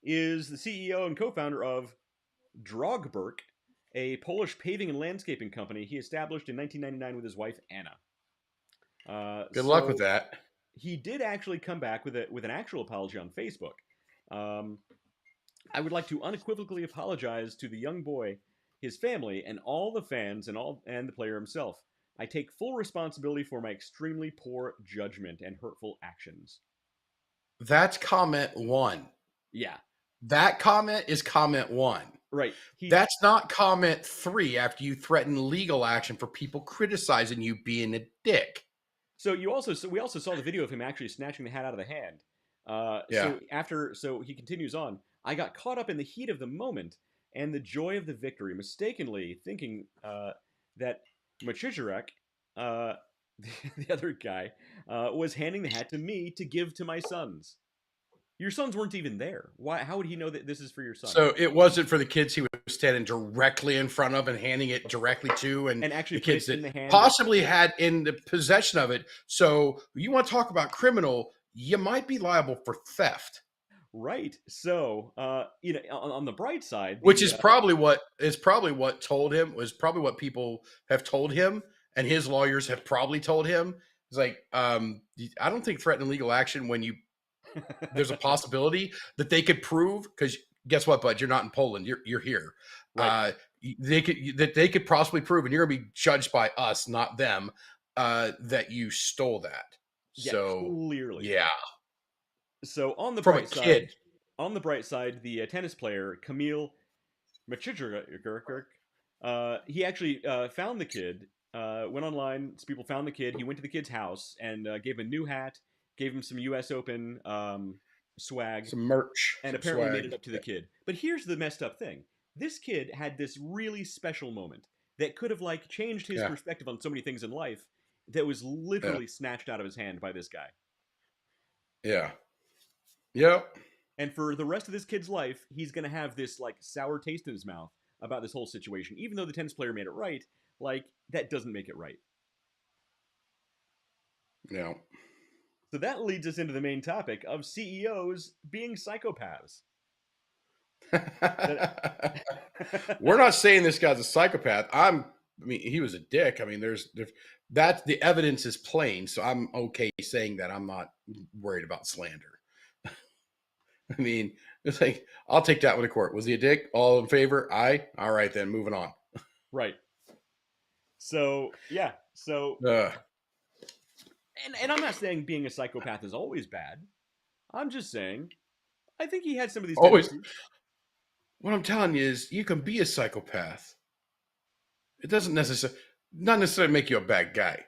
B: is the CEO and co-founder of Drogberg, a Polish paving and landscaping company he established in 1999 with his wife Anna.
C: Good luck with that.
B: He did actually come back with an actual apology on Facebook. "I would like to unequivocally apologize to the young boy, his family, and all the fans and the player himself. I take full responsibility for my extremely poor judgment and hurtful actions."
C: That's comment 1.
B: Yeah.
C: That comment is comment 1.
B: Right.
C: That's not comment 3 after you threaten legal action for people criticizing you being a dick.
B: So we also saw the video of him actually snatching the hat out of the hand. So he continues on. "I got caught up in the heat of the moment and the joy of the victory, mistakenly thinking that Machijarek, the other guy, was handing the hat to me to give to my sons." Your sons weren't even there. Why? How would he know that this is for your son?
C: So it wasn't for the kids he was standing directly in front of and handing it directly to, and actually the kids that possibly had in the possession of it. So you want to talk about criminal? You might be liable for theft.
B: Right. So, on the bright side,
C: which is probably what told him, was probably what people have told him, and his lawyers have probably told him. It's like, I don't think threatening legal action when there's a possibility that they could prove, because guess what, bud? You're not in Poland. You're here. Right. They could possibly prove, and you're gonna be judged by us, not them, that you stole that.
B: Yeah,
C: so
B: clearly,
C: yeah.
B: So on the bright side, the tennis player Kamil Machijarek, he actually found the kid. Went online. People found the kid. He went to the kid's house and gave him a new hat, gave him some U.S. Open swag,
C: some merch,
B: and apparently made it up to the kid. But here's the messed up thing: this kid had this really special moment that could have changed his perspective on so many things in life. That was literally snatched out of his hand by this guy.
C: Yeah. Yep.
B: And for the rest of this kid's life, he's going to have this sour taste in his mouth about this whole situation. Even though the tennis player made it right, that doesn't make it right.
C: Yeah.
B: So that leads us into the main topic of CEOs being psychopaths.
C: We're not saying this guy's a psychopath. I mean, he was a dick. I mean, there's that the evidence is plain, so I'm okay saying that. I'm not worried about slander. I mean, it's like I'll take that one to court. Was he a dick? All in favor? Aye. All right, then moving on.
B: Right. So yeah. So and I'm not saying being a psychopath is always bad. I'm just saying I think he had some of these tendencies.
C: What I'm telling you is you can be a psychopath. It doesn't not necessarily make you a bad guy.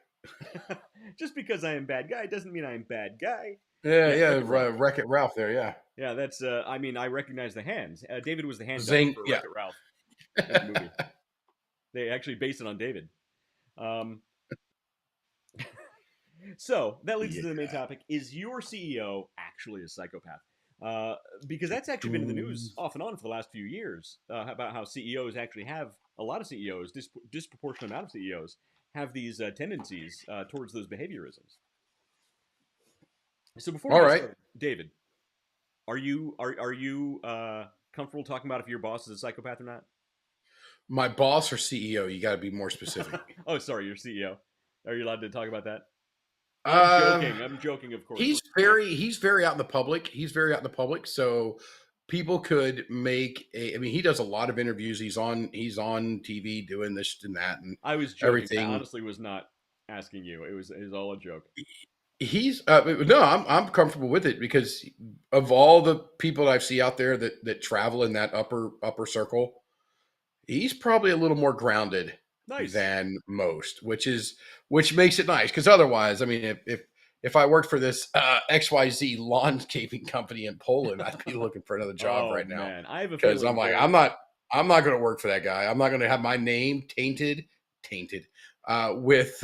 B: Just because I am a bad guy doesn't mean I am a bad guy.
C: Yeah, Wreck-It Ralph there, yeah.
B: Yeah, that's, I mean, I recognize the hands. David was the hand
C: Zing,
B: for
C: yeah.
B: Wreck-It Ralph in the movie. They actually based it on David. So, that leads us to the main topic. Is your CEO actually a psychopath? Because that's actually been in the news off and on for the last few years about how CEOs actually have, a lot of CEOs, disproportionate amount of CEOs, have these tendencies towards those behaviorisms. So before we start, David, are you comfortable talking about if your boss is a psychopath or not?
C: My boss or CEO? You got to be more specific.
B: Oh, sorry, your CEO. Are you allowed to talk about that? I'm joking, of course.
C: He's very out in the public. He's very out in the public, so people could make I mean, he does a lot of interviews. He's on TV doing this and that and
B: I was joking.
C: Everything.
B: I honestly was not asking you. It was all a joke.
C: He's no, I'm comfortable with it because of all the people that I see out there that travel in that upper circle, he's probably a little more grounded than most, which makes it nice. Because otherwise, I mean, if I worked for this XYZ landscaping company in Poland, I'd be looking for another job right now.
B: Man. I have a
C: because I'm like, I'm not going to work for that guy. I'm not going to have my name tainted with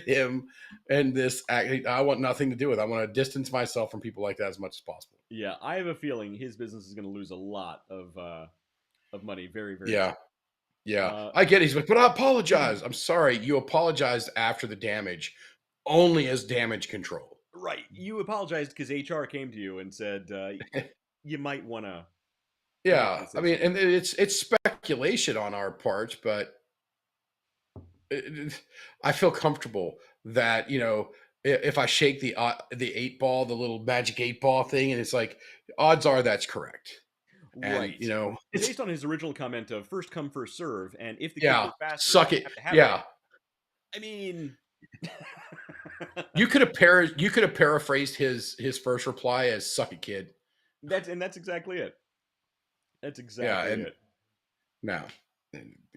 C: him and this. I want nothing to do with it. I want to distance myself from people like that as much as possible.
B: Yeah, I have a feeling his business is going to lose a lot of money. Very, very.
C: Yeah. I get it. He's like, but I apologize. I'm sorry. You apologized after the damage, only as damage control.
B: Right. You apologized because HR came to you and said you might want to.
C: Yeah, I mean, and it's speculation on our parts, but I feel comfortable that, you know, if I shake the 8-ball, the little magic 8-ball thing, and it's like, odds are that's correct. And,
B: right.
C: You know,
B: based on his original comment of first come, first serve, and if the
C: kids
B: are faster,
C: suck it. Yeah.
B: I mean,
C: you could have paraphrased his first reply as "suck it, kid."
B: That's exactly it. That's exactly it.
C: No.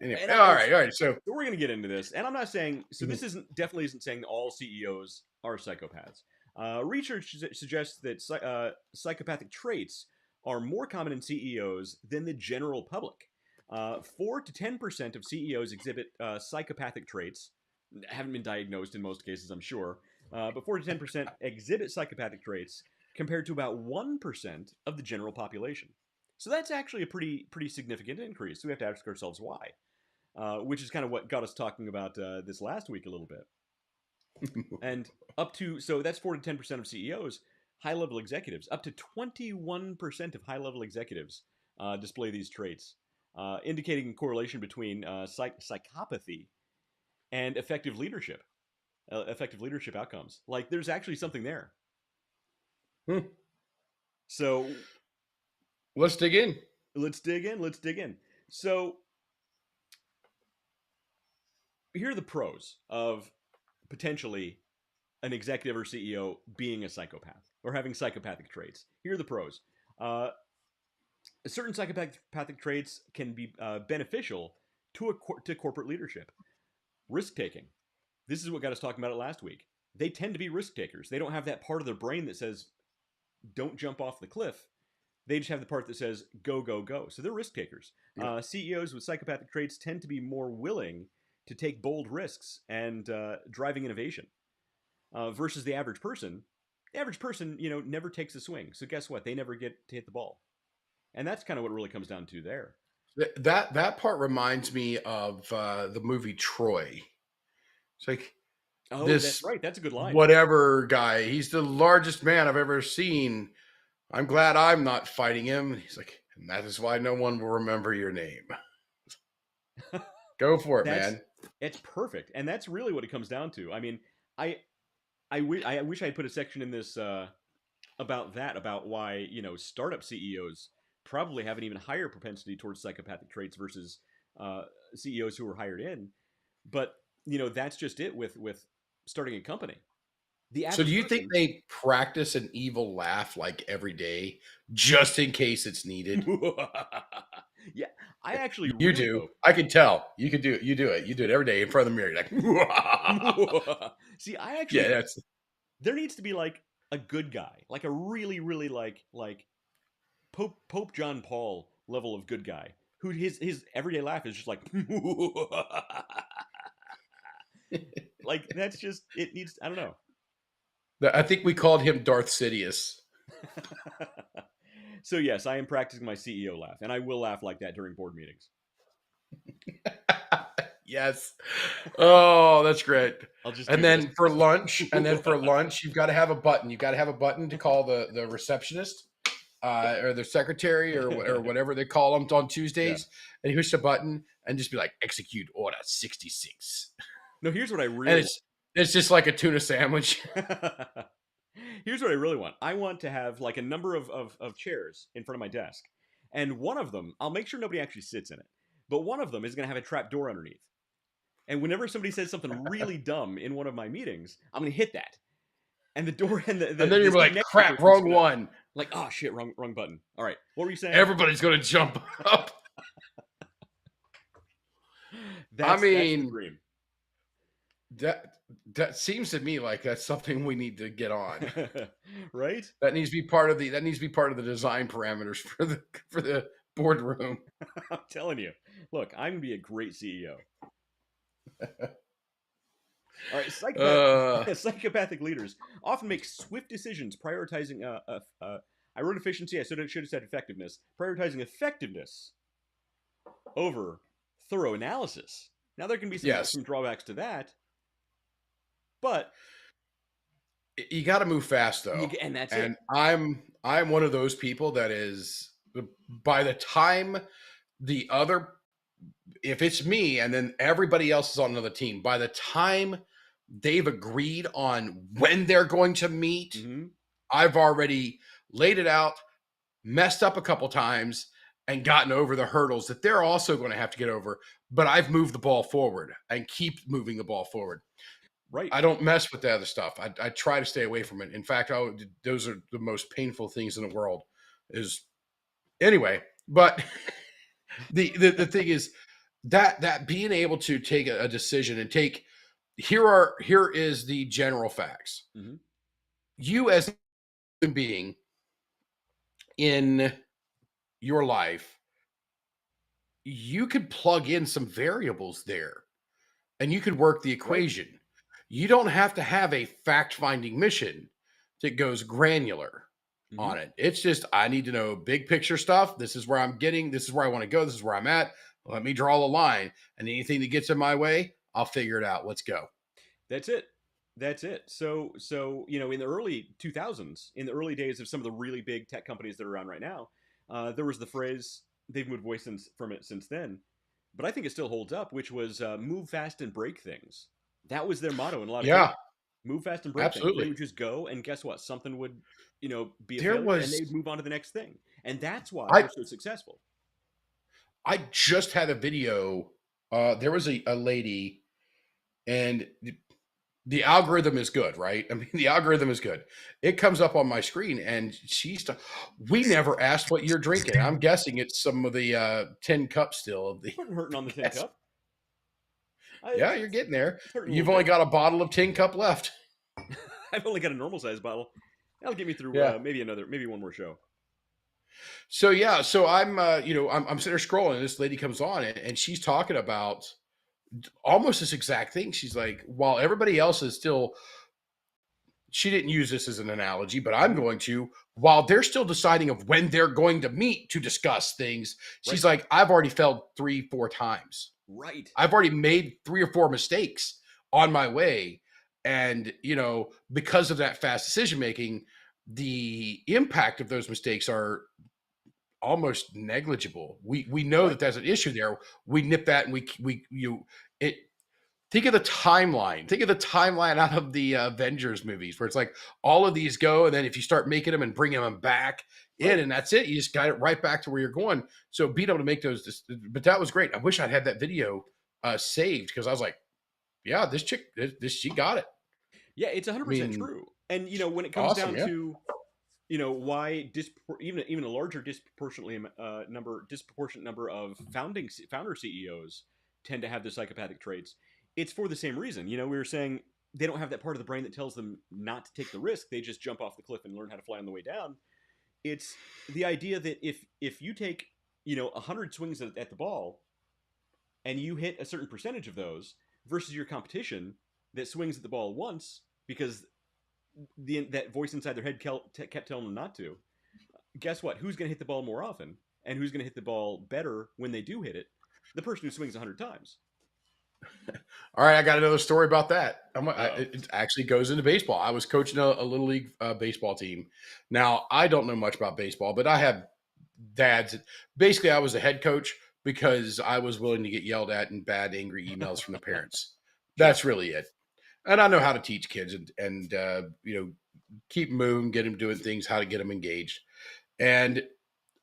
C: Anyway, all right. So
B: we're going to get into this, and I'm not saying this definitely isn't saying that all CEOs are psychopaths. Research suggests that psychopathic traits are more common in CEOs than the general public. 4 to 10% of CEOs exhibit psychopathic traits. Haven't been diagnosed in most cases, I'm sure, but 4 to 10% exhibit psychopathic traits, compared to about 1% of the general population. So that's actually a pretty significant increase. So we have to ask ourselves why, which is kind of what got us talking about this last week a little bit. And so that's 4 to 10% of CEOs, high-level executives, up to 21% of high-level executives display these traits, indicating a correlation between psychopathy and effective leadership outcomes. Like, there's actually something there. So
C: let's dig in.
B: Let's dig in. So here are the pros of potentially an executive or CEO being a psychopath or having psychopathic traits. Here are the pros. Certain psychopathic traits can be beneficial to corporate leadership. Risk-taking. This is what got us talking about it last week. They tend to be risk-takers. They don't have that part of their brain that says, don't jump off the cliff. They just have the part that says, go, go, go. So they're risk-takers. Yeah. CEOs with psychopathic traits tend to be more willing to take bold risks and driving innovation versus the average person. The average person, never takes a swing. So guess what? They never get to hit the ball. And that's kind of what it really comes down to there.
C: That part reminds me of the movie Troy. It's like,
B: Oh,
C: this
B: that's right. That's a good line.
C: whatever guy. He's the largest man I've ever seen. I'm glad I'm not fighting him. He's like, and that is why no one will remember your name. Go for it, man.
B: It's perfect, and that's really what it comes down to. I mean, I I wish I had put a section in this about why startup CEOs probably have an even higher propensity towards psychopathic traits versus CEOs who were hired in. But that's just it with starting a company.
C: So do you think they practice an evil laugh like every day just in case it's needed?
B: Yeah, I actually
C: you
B: really
C: do.
B: hope.
C: I can tell. You could do it. You do it. You do it every day in front of the mirror. You're like,
B: See, I actually
C: that's
B: there needs to be like a good guy, like a really really like Pope John Paul level of good guy who his everyday laugh is just like like that's just it needs I don't know.
C: I think we called him Darth Sidious.
B: So yes, I am practicing my CEO laugh, and I will laugh like that during board meetings.
C: Yes. Oh, that's great.
B: And
C: then for lunch, you've got to have a button. You've got to have a button to call the receptionist or the secretary or whatever they call them on Tuesdays. Yeah. And you push the button and just be like, execute order 66.
B: No, here's what I really.
C: And it's just like a tuna sandwich.
B: Here's what I really want. I want to have like a number of chairs in front of my desk. And one of them, I'll make sure nobody actually sits in it. But one of them is going to have a trap door underneath. And whenever somebody says something really dumb in one of my meetings, I'm going to hit that. And the door and and
C: then you're like, crap, wrong one.
B: Like, oh shit, wrong button. All right. What were you saying?
C: Everybody's going to jump up.
B: That's the dream.
C: That seems to me like that's something we need to get on.
B: Right?
C: That needs to be part of the design parameters for the boardroom.
B: I'm telling you. Look, I'm going to be a great CEO. All right, psychopathic leaders often make swift decisions prioritizing I wrote efficiency, I should have said effectiveness. Prioritizing effectiveness over thorough analysis. Now there can be some drawbacks to that. But
C: you got to move fast though.
B: And that's
C: it. And I'm one of those people that is, by the time if it's me and then everybody else is on another team, by the time they've agreed on when they're going to meet, mm-hmm. I've already laid it out, messed up a couple times, and gotten over the hurdles that they're also going to have to get over. But I've moved the ball forward and keep moving the ball forward.
B: Right.
C: I don't mess with the other stuff. I try to stay away from it. In fact, those are the most painful things in the world. Anyway, but the thing is that being able to take a decision and here is the general facts. Mm-hmm. You as a human being in your life, you could plug in some variables there and you could work the equation. Right. You don't have to have a fact-finding mission that goes granular mm-hmm. on it. It's just, I need to know big picture stuff. This is where I'm getting. This is where I want to go. This is where I'm at. Let me draw the line. And anything that gets in my way, I'll figure it out. Let's go.
B: That's it. So in the early 2000s, in the early days of some of the really big tech companies that are around right now, there was the phrase, they've moved away from it since then, but I think it still holds up, which was move fast and break things. That was their motto in a lot of things. Move fast and break things. They would just go, and guess what? Something would, be a failure, and they'd move on to the next thing. And that's why they're so successful.
C: I just had a video. There was a lady, and the algorithm is good, right? I mean, the algorithm is good. It comes up on my screen, and we never asked what you're drinking. I'm guessing it's some of the tin cup still.
B: Wasn't hurting on the tin cup.
C: Yeah, you're getting there. You've only got a bottle of tin cup left.
B: I've only got a normal size bottle. That'll get me through maybe one more show.
C: So I'm I'm sitting there scrolling, and this lady comes on, and she's talking about almost this exact thing. She's like, while everybody else is still, she didn't use this as an analogy, but I'm going to, while they're still deciding of when they're going to meet to discuss things, she's like, I've already failed 3-4 times.
B: Right.
C: I've already made 3 or 4 mistakes on my way. And, because of that fast decision making, the impact of those mistakes are almost negligible. We know
B: Right.
C: that there's an issue there. We nip that, and it. Think of the timeline. Think of the timeline out of the Avengers movies, where it's like all of these go, and then if you start making them and bringing them back in,
B: Right.
C: and that's it, you just got it right back to where you're going. So being able to make those, but that was great. I wish I'd had that video saved, because I was like, yeah, this chick, she got it.
B: Yeah, it's
C: I
B: 100%
C: mean,
B: true. And when it comes
C: awesome,
B: down
C: yeah.
B: to why even a larger disproportionate number of founder CEOs tend to have the psychopathic traits, it's for the same reason. We were saying they don't have that part of the brain that tells them not to take the risk. They just jump off the cliff and learn how to fly on the way down. It's the idea that if you take 100 swings at the ball and you hit a certain percentage of those versus your competition that swings at the ball once because that voice inside their head kept telling them not to. Guess what? Who's going to hit the ball more often, and who's going to hit the ball better when they do hit it? The person who swings 100 times.
C: All right, I got another story about that. It actually goes into baseball. I was coaching a little league baseball team. Now, I don't know much about baseball, but I have dads. Basically, I was a head coach because I was willing to get yelled at and bad, angry emails from the parents. That's really it. And I know how to teach kids and keep them moving, get them doing things, how to get them engaged. And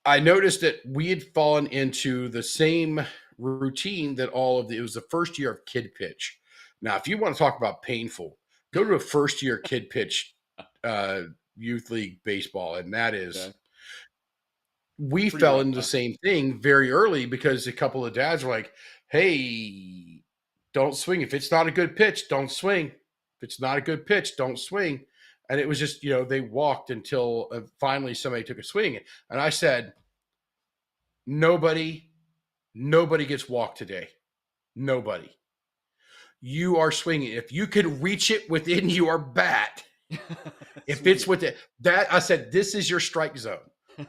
C: I noticed that we had fallen into the same routine that it was the first year of kid pitch. Now, if you want to talk about painful, go to a first year kid pitch youth league baseball. And that is, we
B: Pretty
C: fell
B: rough,
C: into the
B: huh?
C: same thing very early because a couple of dads were like, hey, don't swing. If it's not a good pitch, don't swing. If it's not a good pitch, don't swing. And it was just, they walked until finally somebody took a swing. And I said, nobody gets walked today. Nobody. You are swinging. If you can reach it within your bat, if it's with it, that I said, this is your strike zone.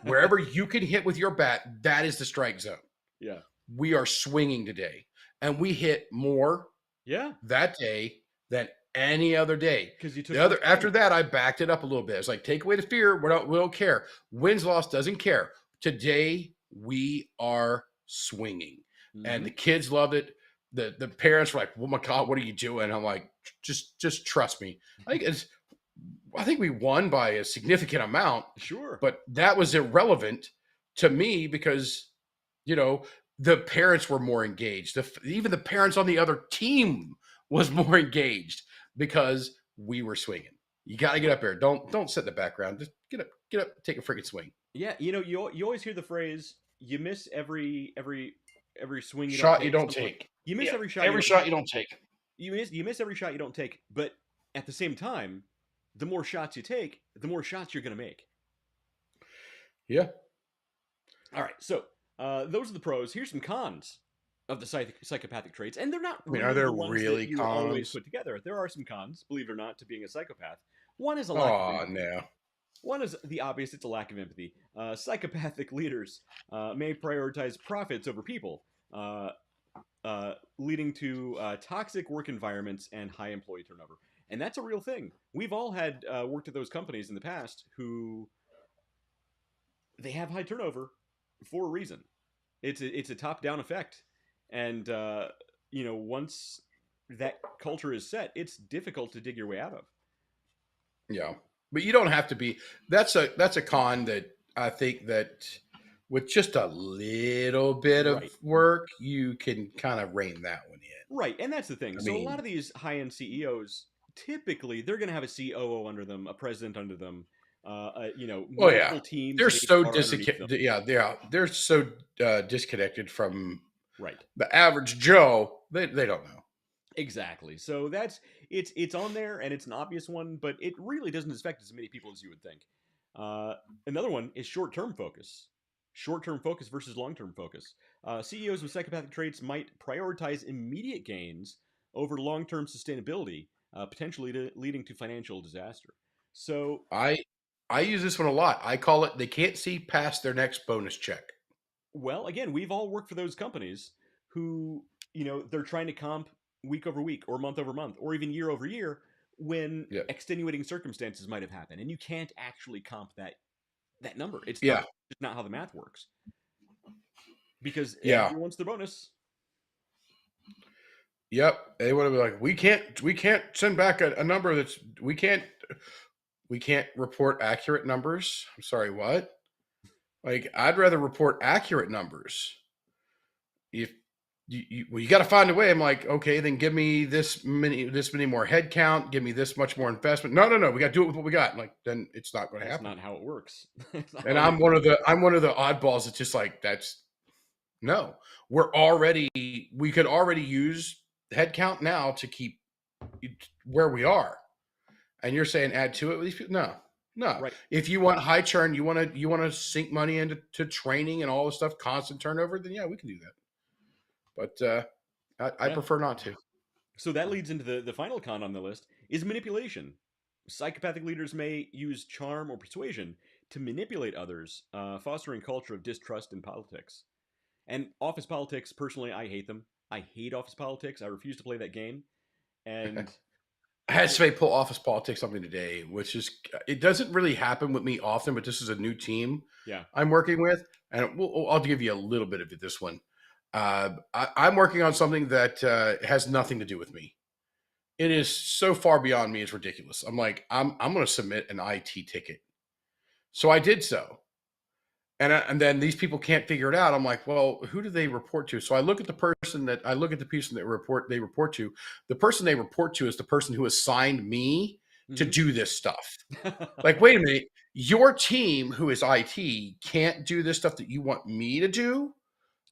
C: Wherever you can hit with your bat, that is the strike zone.
B: Yeah.
C: We are swinging today. And we hit more that day than any other day.
B: Because you took
C: after that, I backed it up a little bit. It's like, take away the fear. We don't care. Wins, loss, doesn't care. Today, we are swinging. Mm-hmm. And the kids loved it. The parents were like, oh my God, what are you doing? I'm like, just trust me. I think we won by a significant amount.
B: Sure.
C: But that was irrelevant to me because, the parents were more engaged. Even the parents on the other team was more engaged because we were swinging. You got to get up there. Don't sit in the background. Just get up, take a freaking swing.
B: Yeah, you always hear the phrase, you miss every swing
C: you don't take.
B: You miss every shot.
C: Every shot you don't take.
B: You miss every shot you don't take. But at the same time, the more shots you take, the more shots you're going to make.
C: Yeah.
B: All right. So those are the pros. Here's some cons of the psychopathic traits, and they're not really
C: are there
B: the ones
C: really
B: that you
C: cons?
B: always put together. There are some cons, believe it or not, to being a psychopath. One is a lack of empathy.
C: No.
B: One is the obvious, it's a lack of empathy. Psychopathic leaders may prioritize profits over people, leading to toxic work environments and high employee turnover. And that's a real thing. We've all had worked at those companies in the past who they have high turnover for a reason. It's a top-down effect. And, once that culture is set, it's difficult to dig your way out of.
C: Yeah. But you don't have to be. That's a con that I think that with just a little bit of work, you can kind of rein that one in.
B: Right, and that's the thing. A lot of these high-end CEOs, typically, they're going to have a COO under them, a president under them, multiple teams.
C: They're so disconnected. Yeah, they're so disconnected from the average Joe. They don't know.
B: Exactly. So it's on there, and it's an obvious one, but it really doesn't affect as many people as you would think. Another one is short-term focus. Short-term focus versus long-term focus. CEOs with psychopathic traits might prioritize immediate gains over long-term sustainability, potentially leading to financial disaster. So
C: I use this one a lot. I call it, they can't see past their next bonus check.
B: Well, again, we've all worked for those companies who, they're trying to comp week over week or month over month or even year over year when extenuating circumstances might have happened, and you can't actually comp that number. It's
C: Yeah.
B: just not how the math works. Because
C: Yeah.
B: everyone wants the bonus.
C: Yep. They would have been like, we can't send back a number that's we can't report accurate numbers. I'm sorry, what? Like, I'd rather report accurate numbers. If you got to find a way. I'm like, okay, then give me this many more head count. Give me this much more investment. No. We got to do it with what we got. Like, then it's not going to happen.
B: That's not how it works.
C: And I'm one of the oddballs. That's just like, no. We could already use head count now to keep where we are. And you're saying add to it with these people? No.
B: Right.
C: If you want high churn, you want to sink money into training and all this stuff, constant turnover, then yeah, we can do that. But I prefer not to.
B: So that leads into the final con on the list is manipulation. Psychopathic leaders may use charm or persuasion to manipulate others, fostering culture of distrust in politics. And office politics, personally, I hate them. I hate office politics. I refuse to play that game. And
C: I had to pull office politics something today, which is, it doesn't really happen with me often, but this is a new team I'm working with. And I'll give you a little bit of it, this one. I'm working on something that has nothing to do with me. It is so far beyond me, it's ridiculous. I'm like, I'm going to submit an IT ticket. So I did so. And then these people can't figure it out. I'm like, well, who do they report to? So I look at the person that they report to. The person they report to is the person who assigned me to do this stuff. Like, wait a minute, your team who is IT can't do this stuff that you want me to do?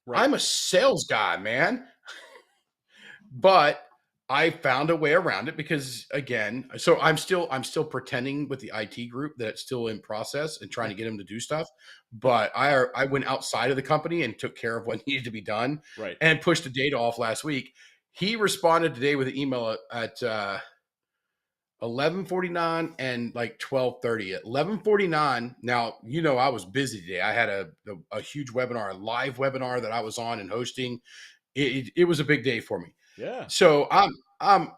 C: Right. I'm a sales guy, man. But I found a way around it because, again, so I'm still pretending with the IT group that it's still in process and trying to get them to do stuff. But I went outside of the company and took care of what needed to be done,
B: right,
C: and pushed the data off last week. He responded today with an email at 11:49 and like 12:30. At 11:49, now, I was busy today. I had a huge webinar, a live webinar that I was on and hosting. It was a big day for me.
B: Yeah.
C: So I'm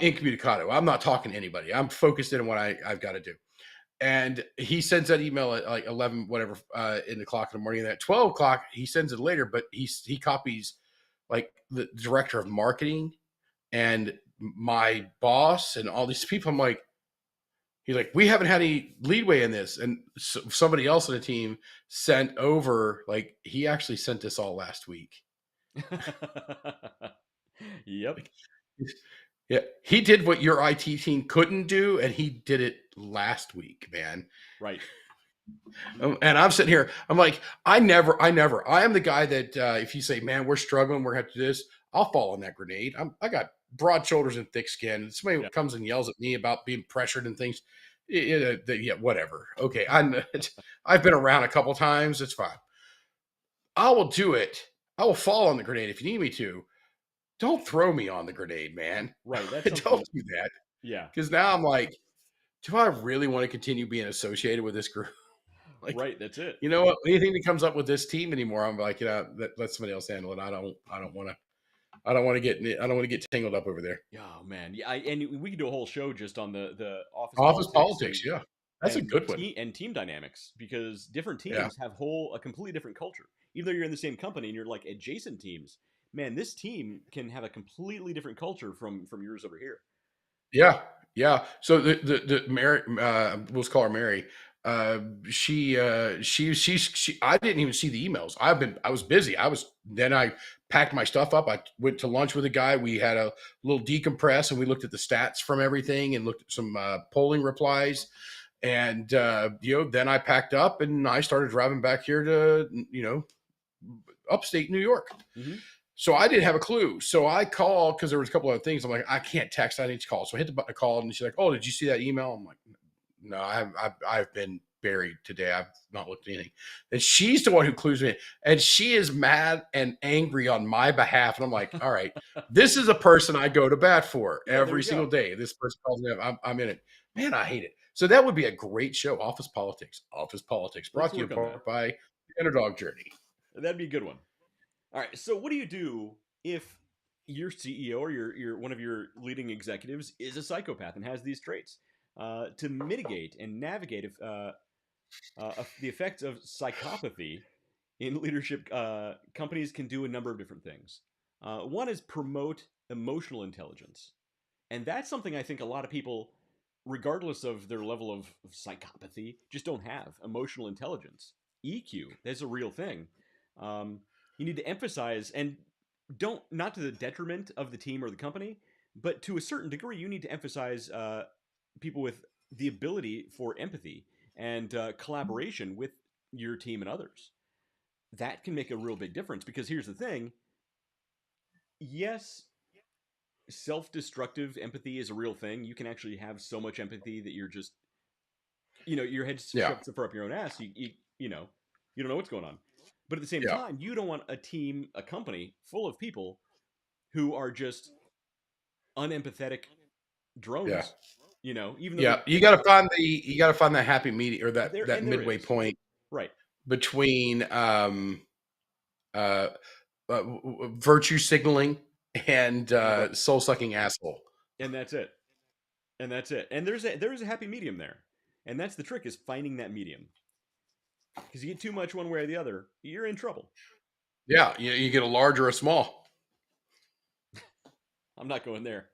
C: incommunicado. I'm not talking to anybody. I'm focused in on what I've got to do. And he sends that email at like 11, whatever, in the clock in the morning. And at 12 o'clock, he sends it later, but he copies like the director of marketing and my boss and all these people. I'm like, he's like, we haven't had any leadway in this. And so somebody else on the team sent over, like, he actually sent this all last week.
B: Yep.
C: Yeah, he did what your IT team couldn't do, and he did it last week, man.
B: Right.
C: And I'm sitting here, I'm like, I am the guy that if you say, man, we're struggling, we're going to have to do this, I'll fall on that grenade. I got broad shoulders and thick skin. Somebody comes and yells at me about being pressured and things. Yeah, whatever. Okay, I've been around a couple times. It's fine. I will do it. I will fall on the grenade if you need me to. Don't throw me on the grenade, man.
B: Right.
C: Don't do that.
B: Yeah.
C: Because now I'm like, do I really want to continue being associated with this group? Like,
B: right. That's it.
C: You know what? Anything that comes up with this team anymore, I'm like, let somebody else handle it. I don't want to get tangled up over there.
B: Oh man. Yeah. And we could do a whole show just on the
C: office politics. Yeah. That's a good one.
B: And team dynamics, because different teams have a completely different culture. Even though you're in the same company and you're like adjacent teams, man, this team can have a completely different culture from yours over here.
C: Yeah. So the Mary, let's call her Mary. She I didn't even see the emails. I was busy. Then I packed my stuff up. I went to lunch with a guy. We had a little decompress and we looked at the stats from everything and looked at some polling replies. And then I packed up and I started driving back here to upstate New York. Mm-hmm. So I didn't have a clue. So I called because there was a couple other things. I'm like, I can't text. I need to call. So I hit the button to call, and she's like, "Oh, did you see that email?" I'm like, "No, I've been buried today. I've not looked at anything." And she's the one who clues me in, and she is mad and angry on my behalf. And I'm like, "All right, this is a person I go to bat for every single day. This person calls me up. I'm in it. Man, I hate it." So that would be a great show, Office Politics. Office Politics, brought to you by the Underdog Journey.
B: That'd be a good one. All right, so what do you do if your CEO or your one of your leading executives is a psychopath and has these traits. To mitigate and navigate the effects of psychopathy in leadership, companies can do a number of different things. One is promote emotional intelligence, and that's something I think a lot of people, regardless of their level of psychopathy, just don't have emotional intelligence. EQ, that's a real thing. Um, you need to emphasize and don't, not to the detriment of the team or the company, but to a certain degree, you need to emphasize people with the ability for empathy and collaboration with your team and others. That can make a real big difference because here's the thing. Yes, self-destructive empathy is a real thing. You can actually have so much empathy that you're just, your head
C: Yeah.
B: shoved so far up your own ass. You know, you don't know what's going on. But at the same
C: Yeah.
B: time, you don't want a team, a company full of people who are just unempathetic
C: Yeah.
B: drones. Even though
C: Yeah. You got to find that happy medium or
B: there
C: that
B: and there
C: midway
B: is
C: point
B: right.
C: between uh, virtue signaling and
B: Right.
C: soul sucking asshole.
B: And that's it. And that's it. And there is a happy medium there. And that's the trick, is finding that medium. Because you get too much one way or the other, you're in trouble.
C: Yeah, you get a large or a small.
B: I'm not going there.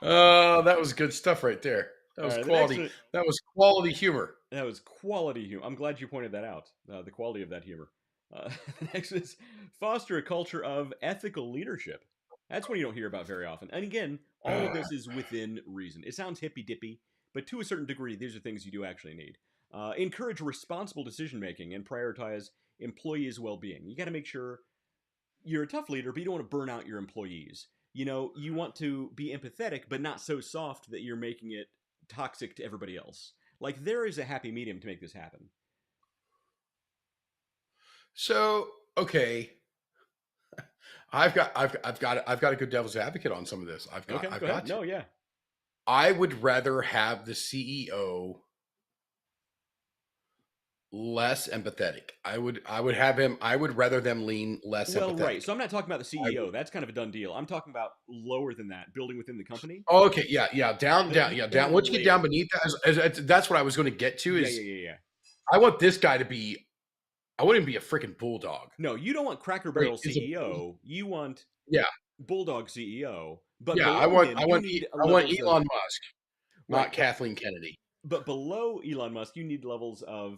C: Oh, that was good stuff right there. That
B: All
C: was
B: right,
C: quality. That was quality humor.
B: that was quality humor. I'm glad you pointed that out. The quality of that humor. Next is foster a culture of ethical leadership. That's one you don't hear about very often. And again, all of this is within reason. It sounds hippy dippy, but to a certain degree, these are things you do actually need. Encourage responsible decision making and prioritize employees' well being. You got to make sure you're a tough leader, but you don't want to burn out your employees. You want to be empathetic, but not so soft that you're making it toxic to everybody else. Like, there is a happy medium to make this happen.
C: So, okay, I've got a good devil's advocate on some of this. I've
B: Okay,
C: got
B: go ahead.
C: to.
B: No, yeah.
C: I would rather have the CEO less empathetic. I would rather them lean less
B: Well,
C: empathetic.
B: right. So I'm not talking about the CEO. That's kind of a done deal. I'm talking about lower than that, building within the company.
C: Oh, okay, yeah, down. Once you get down
B: layer.
C: beneath that, that's what I was going to get to. Is
B: Yeah.
C: I want this guy to be. I want him to be a freaking bulldog.
B: No, you don't want Cracker
C: Right,
B: Barrel CEO. You want
C: Yeah,
B: Bulldog CEO. But
C: yeah.
B: below him, you need
C: I want
B: levels
C: Elon
B: of
C: Musk, not
B: right.
C: Kathleen Kennedy.
B: But below Elon Musk, you need levels of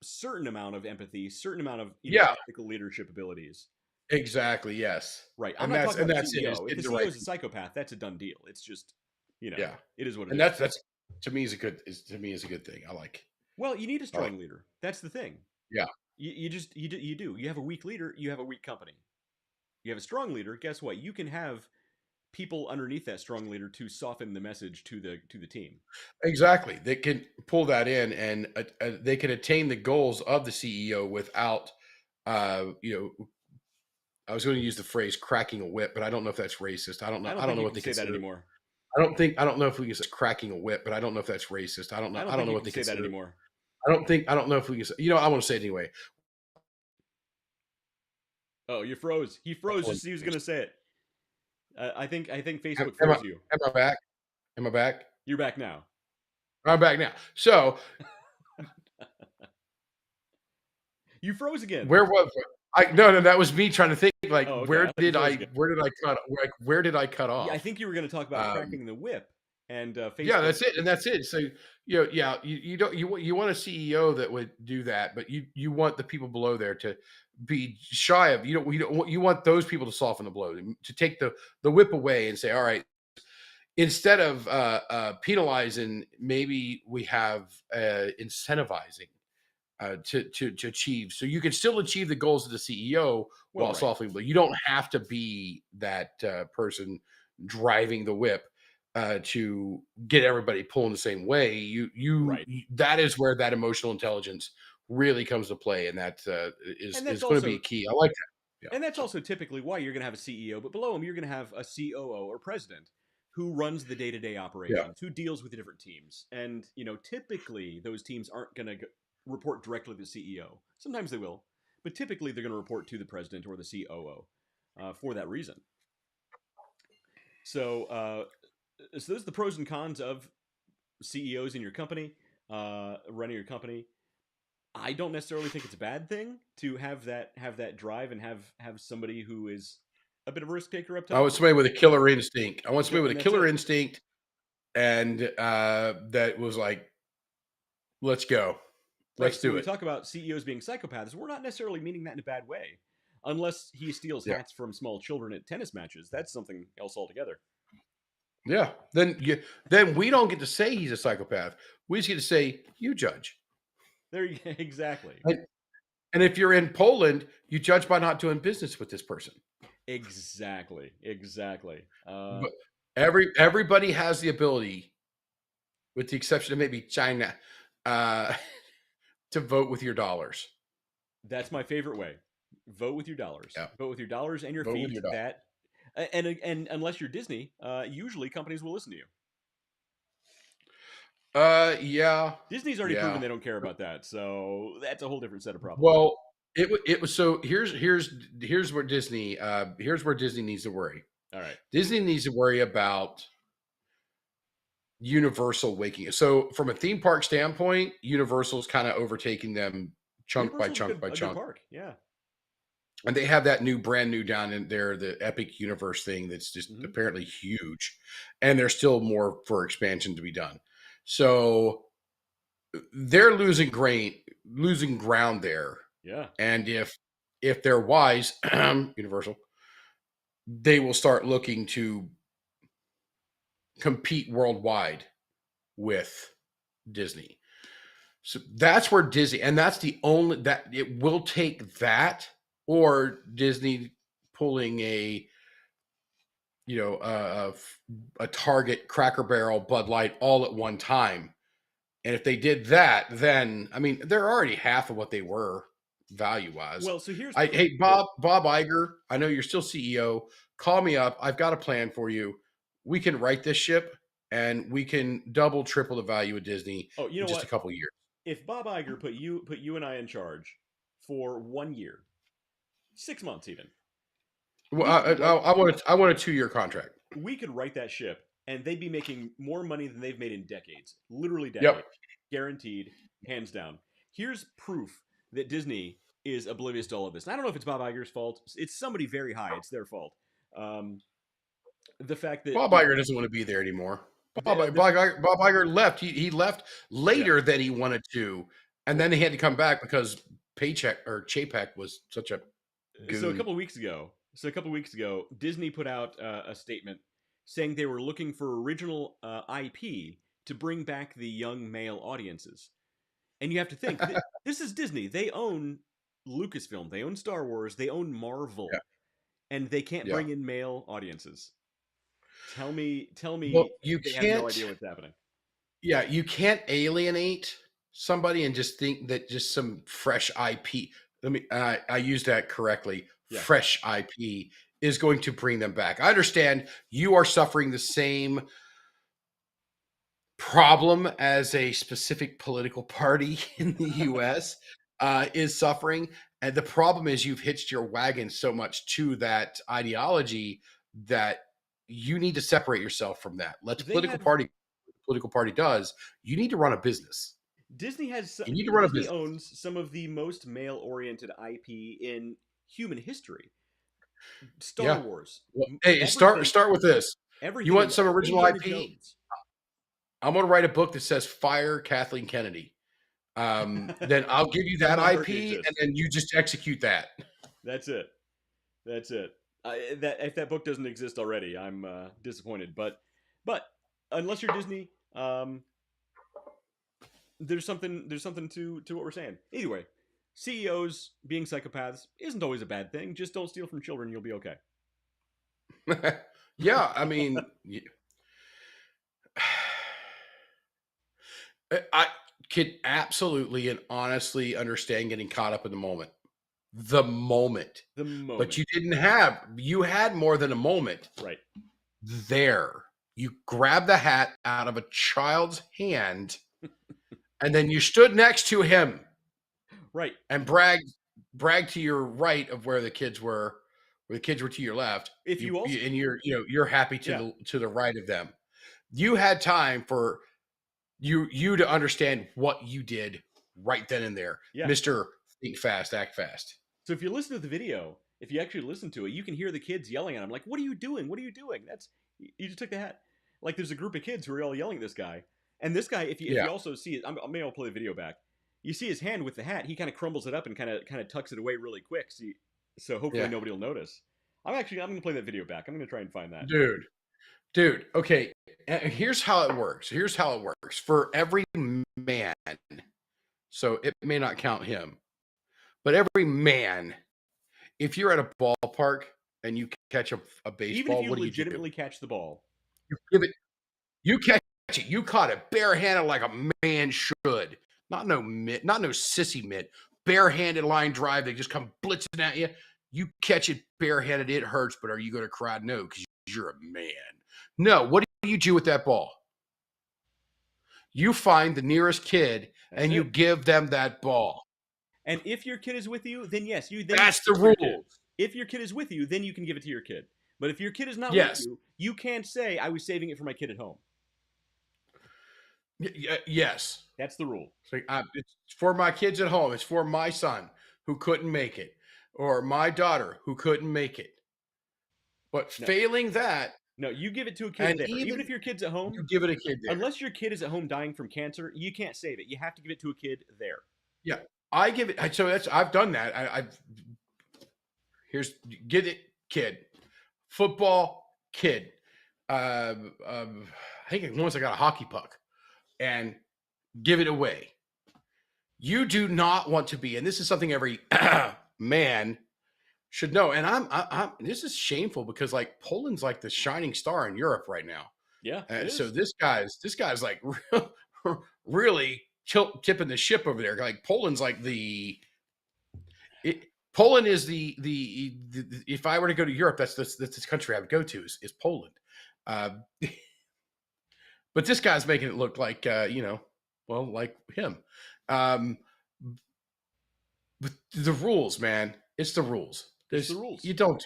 B: certain amount of empathy, certain amount of
C: Yeah,
B: ethical leadership abilities.
C: exactly. Yes,
B: Right. I'm not talking about the CEO. If the CEO
C: right.
B: is a psychopath, that's a done deal. It's just,
C: Yeah,
B: it is what it
C: and
B: is.
C: that's to me is a good thing. I like.
B: Well, you need a strong leader. That's the thing.
C: Yeah.
B: You do. You have a weak leader, you have a weak company. You have a strong leader, guess what? You can have people underneath that strong leader to soften the message to the team.
C: Exactly. They can pull that in, and they can attain the goals of the CEO without, I was going to use the phrase "cracking a whip," but I don't know if that's racist. I don't know. I don't know what they
B: say that
C: consider.
B: anymore.
C: I don't know if we can say cracking a whip, but I don't know if that's racist. I don't know. I don't know what they
B: say
C: consider
B: that anymore.
C: I don't know if we can say. I want to say it anyway.
B: Oh, you froze. He froze just as he was going to say it. I think Facebook
C: Am
B: froze you.
C: I back? Am I back?
B: You're back now.
C: I'm back now. So
B: you froze again.
C: Where was I? No, that was me trying to think. Like,
B: okay.
C: where did I cut off?
B: Yeah, I think you were going to talk about cracking the whip and Facebook.
C: Yeah, that's it. So you don't you want a CEO that would do that, but you want the people below there to be shy of you want those people to soften the blow, to take the whip away and say, all right, instead of penalizing, maybe we have incentivizing. To achieve, so you can still achieve the goals of the CEO while softening, but you don't have to be that person driving the whip to get everybody pulling the same way. That is where that emotional intelligence really comes to play, and that is going to be key. I like that.
B: Yeah. And that's also typically why you're going to have a CEO, but below him you're going to have a COO or president who runs the day-to-day operations, who deals with the different teams, and typically those teams aren't going to report directly to the CEO. Sometimes they will, but typically they're going to report to the president or the COO. for that reason. So, so those are the pros and cons of CEOs in your company, running your company. I don't necessarily think it's a bad thing to have that drive and have somebody who is a bit of a risk taker up
C: I
B: top.
C: want somebody with a killer instinct. I want somebody
B: Yep,
C: with a
B: and
C: killer
B: that's it.
C: instinct, and that was like, let's go. Let's
B: Right. So
C: do
B: when we
C: it.
B: talk about CEOs being psychopaths, we're not necessarily meaning that in a bad way, unless he steals
C: Yeah.
B: hats from small children at tennis matches. That's something else altogether.
C: Yeah. Then we don't get to say he's a psychopath. We just get to say, you judge.
B: There you go. Exactly.
C: And if you're in Poland, you judge by not doing business with this person.
B: Exactly.
C: But everybody has the ability, with the exception of maybe China, to vote with your dollars.
B: That's my favorite way. Vote with your dollars.
C: Yeah.
B: Vote with your dollars and your
C: Vote
B: feet.
C: with your dollars.
B: That and unless you're Disney, usually companies will listen to you.
C: Yeah.
B: Disney's already proven they don't care about that, so that's a whole different set of problems.
C: Well, it was so here's where Disney needs to worry.
B: All right.
C: Disney needs to worry about Universal waking. So from a theme park standpoint, Universal's kind of overtaking them chunk by chunk by chunk.
B: Park. Yeah.
C: And they have that brand new down in there, the Epic Universe thing that's just apparently huge. And there's still more for expansion to be done. So they're losing ground there.
B: Yeah.
C: And if they're wise, Universal, they will start looking to compete worldwide with Disney. So that's where Disney, and that's the only that it will take that, or Disney pulling a Target, Cracker Barrel, Bud Light all at one time. And if they did that, then I mean they're already half of what they were value wise.
B: Well, so here's
C: hey Bob Iger, I know you're still CEO. Call me up. I've got a plan for you. We can right this ship and we can double, triple the value of Disney in just a couple of years.
B: If Bob Iger put you and I in charge for 1 year, 6 months even.
C: Well, I want a 2-year contract.
B: We could right that ship, and they'd be making more money than they've made in decades. Literally decades. Yep. Guaranteed, hands down. Here's proof that Disney is oblivious to all of this. And I don't know if it's Bob Iger's fault. It's somebody very high. It's their fault. The fact that
C: Bob Iger doesn't want to be there anymore. Bob Iger left. He left later than he wanted to, and then he had to come back because Chapek was such a goon.
B: So a couple of weeks ago, Disney put out a statement saying they were looking for original IP to bring back the young male audiences. And you have to think, this is Disney. They own Lucasfilm. They own Star Wars. They own Marvel. Yeah. And they can't bring in male audiences. Tell me
C: well, you
B: they have no idea what's happening.
C: Yeah, you can't alienate somebody and just think that just some fresh IP, I used that correctly, fresh IP is going to bring them back. I understand you are suffering the same problem as a specific political party in the U.S. Is suffering. And the problem is you've hitched your wagon so much to that ideology that you need to separate yourself from that. Let the political party does. You need to run a business.
B: Disney has.
C: You need to run a business.
B: Disney owns some of the most male-oriented IP in human history. Star Wars.
C: Well, hey, start with this. You want some original IP?
B: Jones.
C: I'm going to write a book that says "Fire Kathleen Kennedy." Then I'll give you that IP, and then you just execute that.
B: That's it. If that book doesn't exist already, I'm disappointed. But unless you're Disney, there's something to what we're saying. Anyway, CEOs being psychopaths isn't always a bad thing. Just don't steal from children; you'll be okay.
C: Yeah, I mean, I could absolutely and honestly understand getting caught up in the moment. The moment. But you had more than a moment.
B: Right.
C: There. You grabbed the hat out of a child's hand and then you stood next to him.
B: Right.
C: And bragged to your right of where the kids were where the kids were to your left,
B: If you also,
C: and you're happy to the right of them. You had time for you to understand what you did right then and there, Mr. Think Fast, Act Fast.
B: So if you listen to the video, if you actually listen to it, you can hear the kids yelling at him, like, "What are you doing? What are you doing? You just took the hat." Like, there's a group of kids who are all yelling at this guy, and this guy, if you also see it, maybe I'll play the video back. You see his hand with the hat. He kind of crumbles it up and kind of tucks it away really quick. So hopefully nobody will notice. I'm going to play that video back. I'm going to try and find that.
C: Dude. Okay, here's how it works. For every man. So it may not count him, but every man, if you're at a ballpark and you catch a baseball,
B: even if you legitimately catch the ball,
C: you catch it. You caught it barehanded like a man should. Not no sissy mitt. Barehanded line drive. They just come blitzing at you. You catch it barehanded. It hurts, but are you going to cry? No, because you're a man. No. What do you do with that ball? You find the nearest kid and you give them that ball.
B: And if your kid is with you, then yes,
C: that's the rule.
B: If your kid is with you, then you can give it to your kid. But if your kid is not with you, you can't say, "I was saving it for my kid at home."
C: Yes.
B: That's the rule.
C: It's for my kids at home. It's for my son who couldn't make it, or my daughter who couldn't make it. But failing that,
B: no, you give it to a kid there. Even if your kid's at home,
C: you give it a kid there.
B: Unless your kid is at home dying from cancer, you can't save it. You have to give it to a kid there.
C: Yeah, I give it. So I've done that. Get it, kid. Football, kid. I think once I got a hockey puck, and give it away. You do not want to be, and this is something every man should know. And I'm this is shameful because like Poland's like the shining star in Europe right now.
B: Yeah.
C: So this guy's like really tipping the ship over there. Like Poland's like Poland is the if I were to go to Europe, that's the country I would go to is Poland. But this guy's making it look like like him. But the rules, man, it's the rules. It's the rules. You don't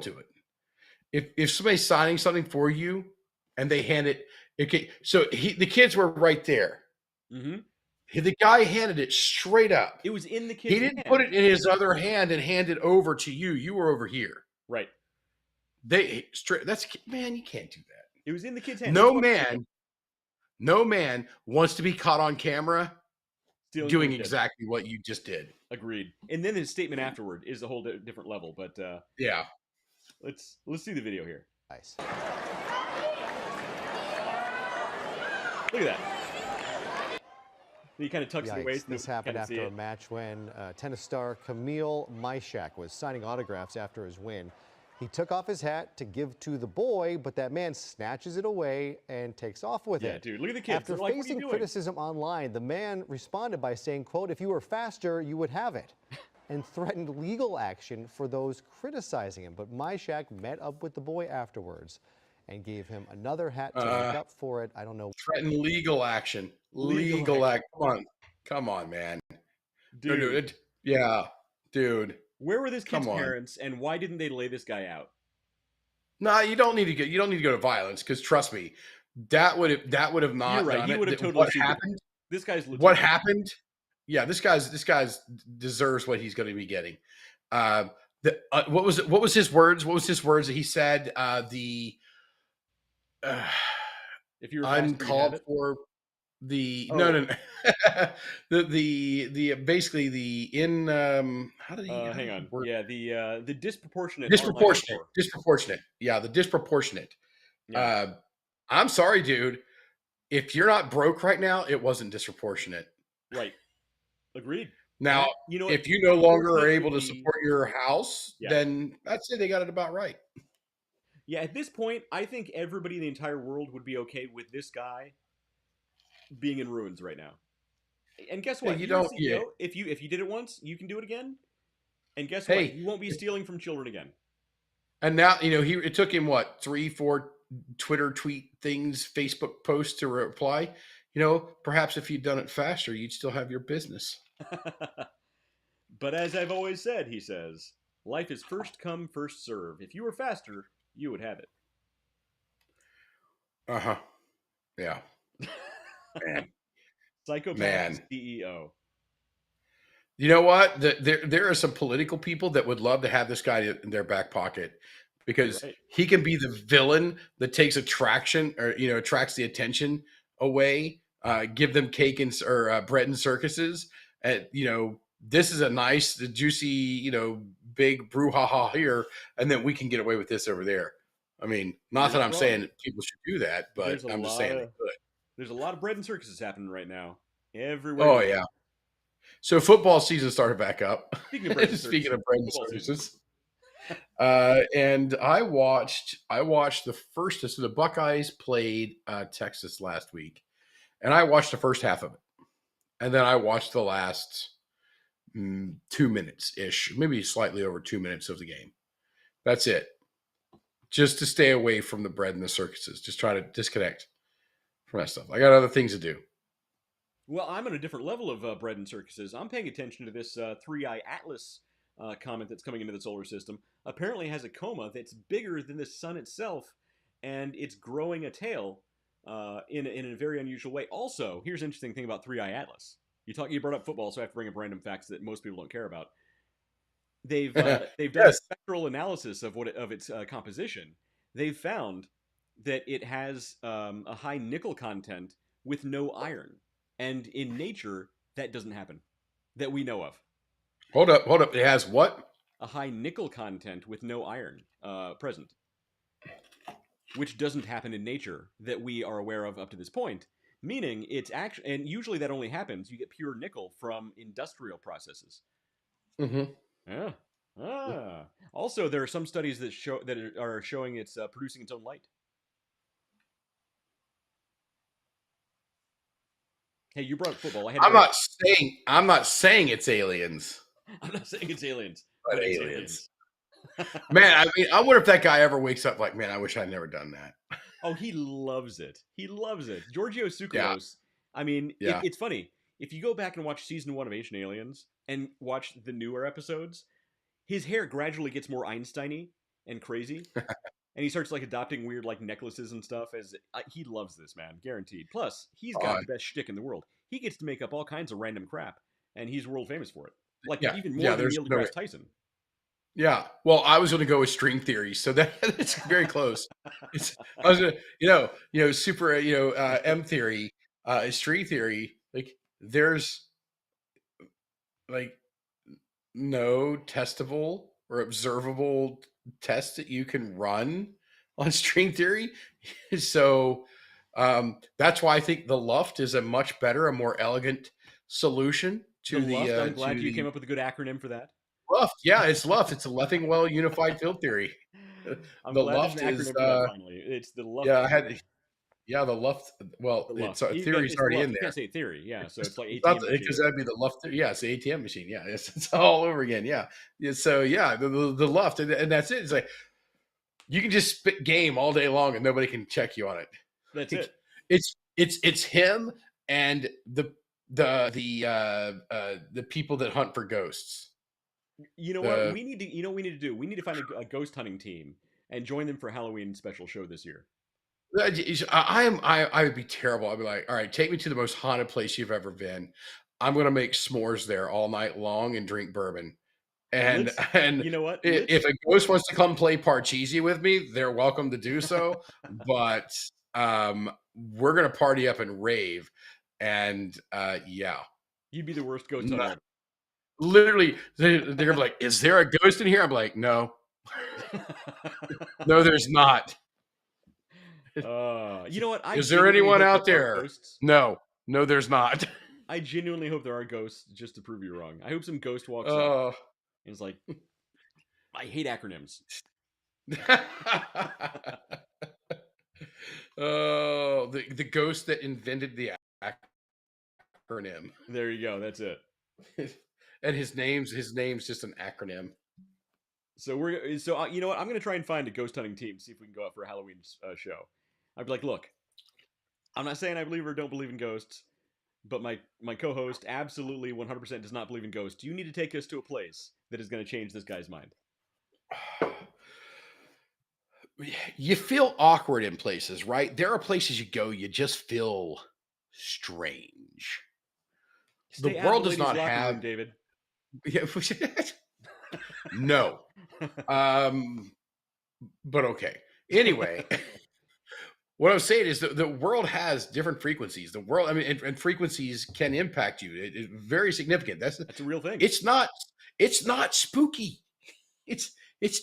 C: do it. If somebody's signing something for you and they hand it, okay. So the kids were right there.
B: Mm-hmm.
C: The guy handed it straight up.
B: It was in the kid's hand.
C: He didn't put it in his other hand and hand it over to you. You were over here.
B: Right.
C: That's man. You can't do that.
B: It was in the kid's hand.
C: No man wants to be caught on camera doing exactly what you just did.
B: Agreed. And then his statement afterward is a whole different level. But
C: yeah,
B: let's see the video here.
D: Nice.
B: Look at that. He kind of tucks it away.
D: This happened after a match when tennis star Kamil Myshak was signing autographs after his win. He took off his hat to give to the boy, but that man snatches it away and takes off with it.
B: Yeah, dude, look at the kids.
D: After facing criticism online, the man responded by saying, quote, "If you were faster, you would have it," and threatened legal action for those criticizing him. But Myshak met up with the boy afterwards and gave him another hat to make up for it. I don't know.
C: Threaten legal action. Legal action. Come on, man. Dude. Yeah, dude.
B: Where were this kid's parents, and why didn't they lay this guy out?
C: No, you don't need to go. You don't need to go to violence because trust me, that would have not.
B: You're right. He would have totally.
C: What happened?
B: This guy's. Legit.
C: What happened? Yeah, this guy's deserves what he's going to be getting. What was his words? What was his words that he said?
B: If you're
C: uncalled for. No. the basically the in how did he
B: hang on word? Yeah, the disproportionate.
C: Yeah, the disproportionate.
B: Yeah.
C: I'm sorry, dude. If you're not broke right now, it wasn't disproportionate.
B: Right. Agreed.
C: Now, if you no longer are able to support your house, then I'd say they got it about right.
B: Yeah, at this point, I think everybody in the entire world would be okay with this guy being in ruins right now. And guess what? If you did it once, you can do it again. And guess what? You won't be stealing from children again.
C: And now, it took him 3-4 Twitter tweet things, Facebook posts to reply. Perhaps if you'd done it faster, you'd still have your business.
B: But as I've always said, he says, Life is first come, first serve. If you were faster, you would have it.
C: Uh-huh. Yeah. Man.
B: Psychopath
C: Man.
B: CEO.
C: You know what? There are some political people that would love to have this guy in their back pocket because
B: Right.
C: he can be the villain that takes attraction or attracts the attention away. Give them cake and or bread and circuses. And this is a nice, juicy, big brouhaha here, and then we can get away with this over there. I mean, not that I'm saying that people should do that, but I'm just saying they could.
B: There's a lot of bread and circuses happening right now. Everywhere.
C: Oh yeah. So football season started back up.
B: Speaking of bread and
C: circuses, and I watched the first. So the Buckeyes played Texas last week, and I watched the first half of it, and then I watched the last 2 minutes ish, maybe slightly over 2 minutes of the game. That's it. Just to stay away from the bread and the circuses. Just try to disconnect from that stuff. I got other things to do.
B: Well, I'm on a different level of bread and circuses. I'm paying attention to this 3-eye Atlas comet that's coming into the solar system. Apparently has a coma that's bigger than the sun itself, and it's growing a tail in a very unusual way. Also, here's an interesting thing about 3-eye Atlas. You brought up football, so I have to bring up random facts that most people don't care about. They've done a spectral analysis of its composition. They've found that it has a high nickel content with no iron. And in nature, that doesn't happen, that we know of.
C: Hold up. It has what?
B: A high nickel content with no iron present, which doesn't happen in nature that we are aware of up to this point. Meaning, it's actually, and usually that only happens, you get pure nickel from industrial processes.
C: Mm-hmm.
B: Yeah. Also, there are some studies that are showing it's producing its own light. Hey, you brought up football.
C: I'm not saying it's aliens.
B: I'm not saying it's aliens,
C: but aliens. Man, I mean, I wonder if that guy ever wakes up like, man, I wish I'd never done that.
B: Oh, he loves it. He loves it. Giorgio Tsoukalos.
C: Yeah.
B: I mean,
C: Yeah.
B: It's funny. If you go back and watch season 1 of Ancient Aliens and watch the newer episodes, his hair gradually gets more Einstein-y and crazy. And he starts like adopting weird like necklaces and stuff. He loves this, man, guaranteed. Plus, he's got the best shtick in the world. He gets to make up all kinds of random crap, and he's world famous for it. Like even more than Neil deGrasse Tyson.
C: Yeah. Well, I was going to go with string theory, so it's very close. I was going to, super, M theory, string theory. Like there's like no testable or observable test that you can run on string theory. So that's why I think the Luft is a much better, a more elegant solution to the
B: Luft. I'm glad you came up with a good acronym for that.
C: Luft. Yeah, it's Luft. It's a Leffingwell unified field theory.
B: I'm glad Luft there's an acronym for that finally. It's the Luft.
C: Yeah, the Luft. Well,
B: Luft.
C: Theory's already in there.
B: You can't say theory. Yeah, so it's like
C: ATM because that'd be the Luft. Yeah, it's the ATM machine. Yeah, it's all over again. Yeah. So yeah, the Luft, and that's it. It's like you can just spit game all day long and nobody can check you on it.
B: That's it.
C: It's him and the people that hunt for ghosts.
B: You know what we need to do? We need to find a ghost hunting team and join them for a Halloween special show this year.
C: I would be terrible. I'd be like, all right, take me to the most haunted place you've ever been. I'm going to make s'mores there all night long and drink bourbon. And
B: you know what?
C: If a ghost wants to come play Parcheesi with me, they're welcome to do so. But we're going to party up and rave. And yeah.
B: You'd be the worst ghost hunter.
C: Literally, they're going to be like, is there a ghost in here? I'm like, no. No, there's not.
B: You know what?
C: Is there anyone out there? No, there's not.
B: I genuinely hope there are ghosts just to prove you wrong. I hope some ghost walks up and is like, I hate acronyms.
C: Oh, the ghost that invented the acronym.
B: There you go. That's it.
C: And his name's just an acronym.
B: So you know what? I'm going to try and find a ghost hunting team, see if we can go out for a Halloween show. I'd be like, look, I'm not saying I believe or don't believe in ghosts, but my co-host absolutely 100% does not believe in ghosts. You need to take us to a place that is going to change this guy's mind.
C: You feel awkward in places, right? There are places you go, you just feel strange. The
B: Stay out of
C: world
B: the
C: does
B: ladies'
C: not
B: locker room,
C: have.
B: David.
C: Yeah, no. Um, but okay. Anyway, what I'm saying is the world has different frequencies. The world, I mean, and frequencies can impact you. It's very significant.
B: That's a real thing.
C: It's not spooky. It's it's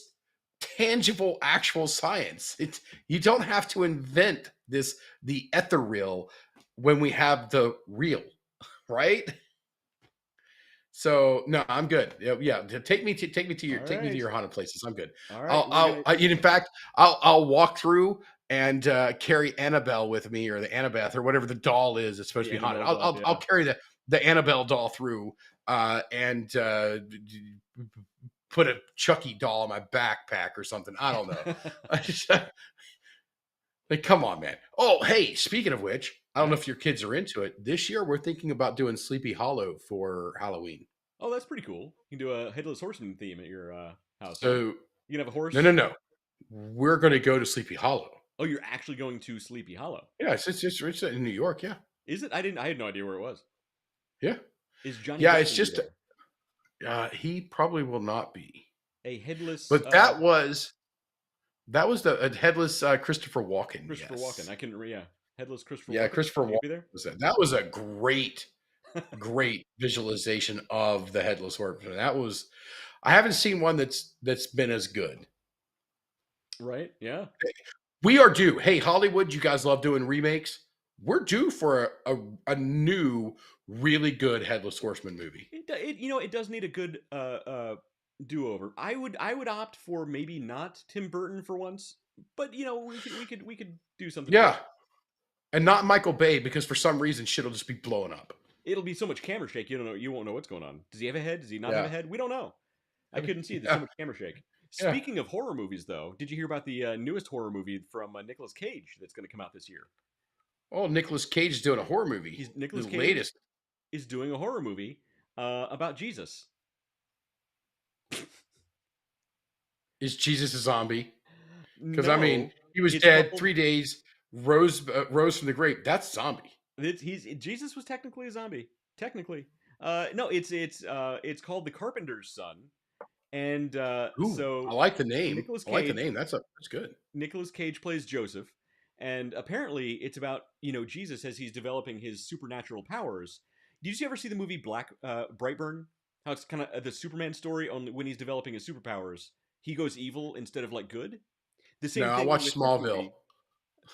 C: tangible, actual science. It's you don't have to invent the ethereal when we have the real, right? So no, I'm good. Yeah, yeah. Take me to your haunted places. I'm good.
B: All right.
C: In fact, I'll walk through and carry Annabelle with me, or the Annabeth, or whatever the doll is. It's supposed to be haunted. I'll carry the Annabelle doll through, and put a Chucky doll in my backpack or something. I don't know. Like, come on, man. Oh, hey, speaking of which, I don't know if your kids are into it. This year, we're thinking about doing Sleepy Hollow for Halloween.
B: Oh, that's pretty cool. You can do a Headless Horseman theme at your house.
C: So
B: You can have a horse.
C: no. We're going to go to Sleepy Hollow.
B: Oh, you're actually going to Sleepy Hollow?
C: Yeah, it's in New York. Yeah.
B: Is it? I had no idea where it was.
C: Yeah.
B: Is Johnny?
C: Yeah,
B: Depp
C: it's just
B: there?
C: he probably will not be.
B: A headless.
C: But that was the headless Christopher Walken.
B: Christopher Walken. I couldn't. Yeah, headless Christopher.
C: Yeah,
B: Walken.
C: Christopher
B: Walken.
C: Walken. That was a great visualization of the headless horseman. I haven't seen one that's been as good.
B: Right? Yeah.
C: We are due. Hey, Hollywood, you guys love doing remakes. We're due for a new, really good headless horseman movie.
B: It does need a good do-over. I would opt for maybe not Tim Burton for once, but we could do something.
C: Yeah, and not Michael Bay, because for some reason shit'll just be blowing up.
B: It'll be so much camera shake. You won't know what's going on. Does he have a head? Does he not have a head? We don't know. I couldn't see. There's so much camera shake. Speaking of horror movies, though, did you hear about the newest horror movie from Nicolas Cage that's going to come out this year?
C: Oh, Nicolas Cage is doing a horror movie.
B: Nicolas Cage
C: latest
B: is doing a horror movie about Jesus.
C: Is Jesus a zombie? Because
B: No,
C: I mean, he was dead 3 days, rose from the grave. That's zombie.
B: Jesus was technically a zombie. Technically, no, it's called The Carpenter's Son, and so
C: I like the name.
B: I
C: like the name. That's good.
B: Nicolas Cage plays Joseph, and apparently it's about Jesus as he's developing his supernatural powers. Did you ever see the movie Brightburn? How it's kind of the Superman story, only when he's developing his superpowers, he goes evil instead of like good. The same thing
C: I watched Smallville.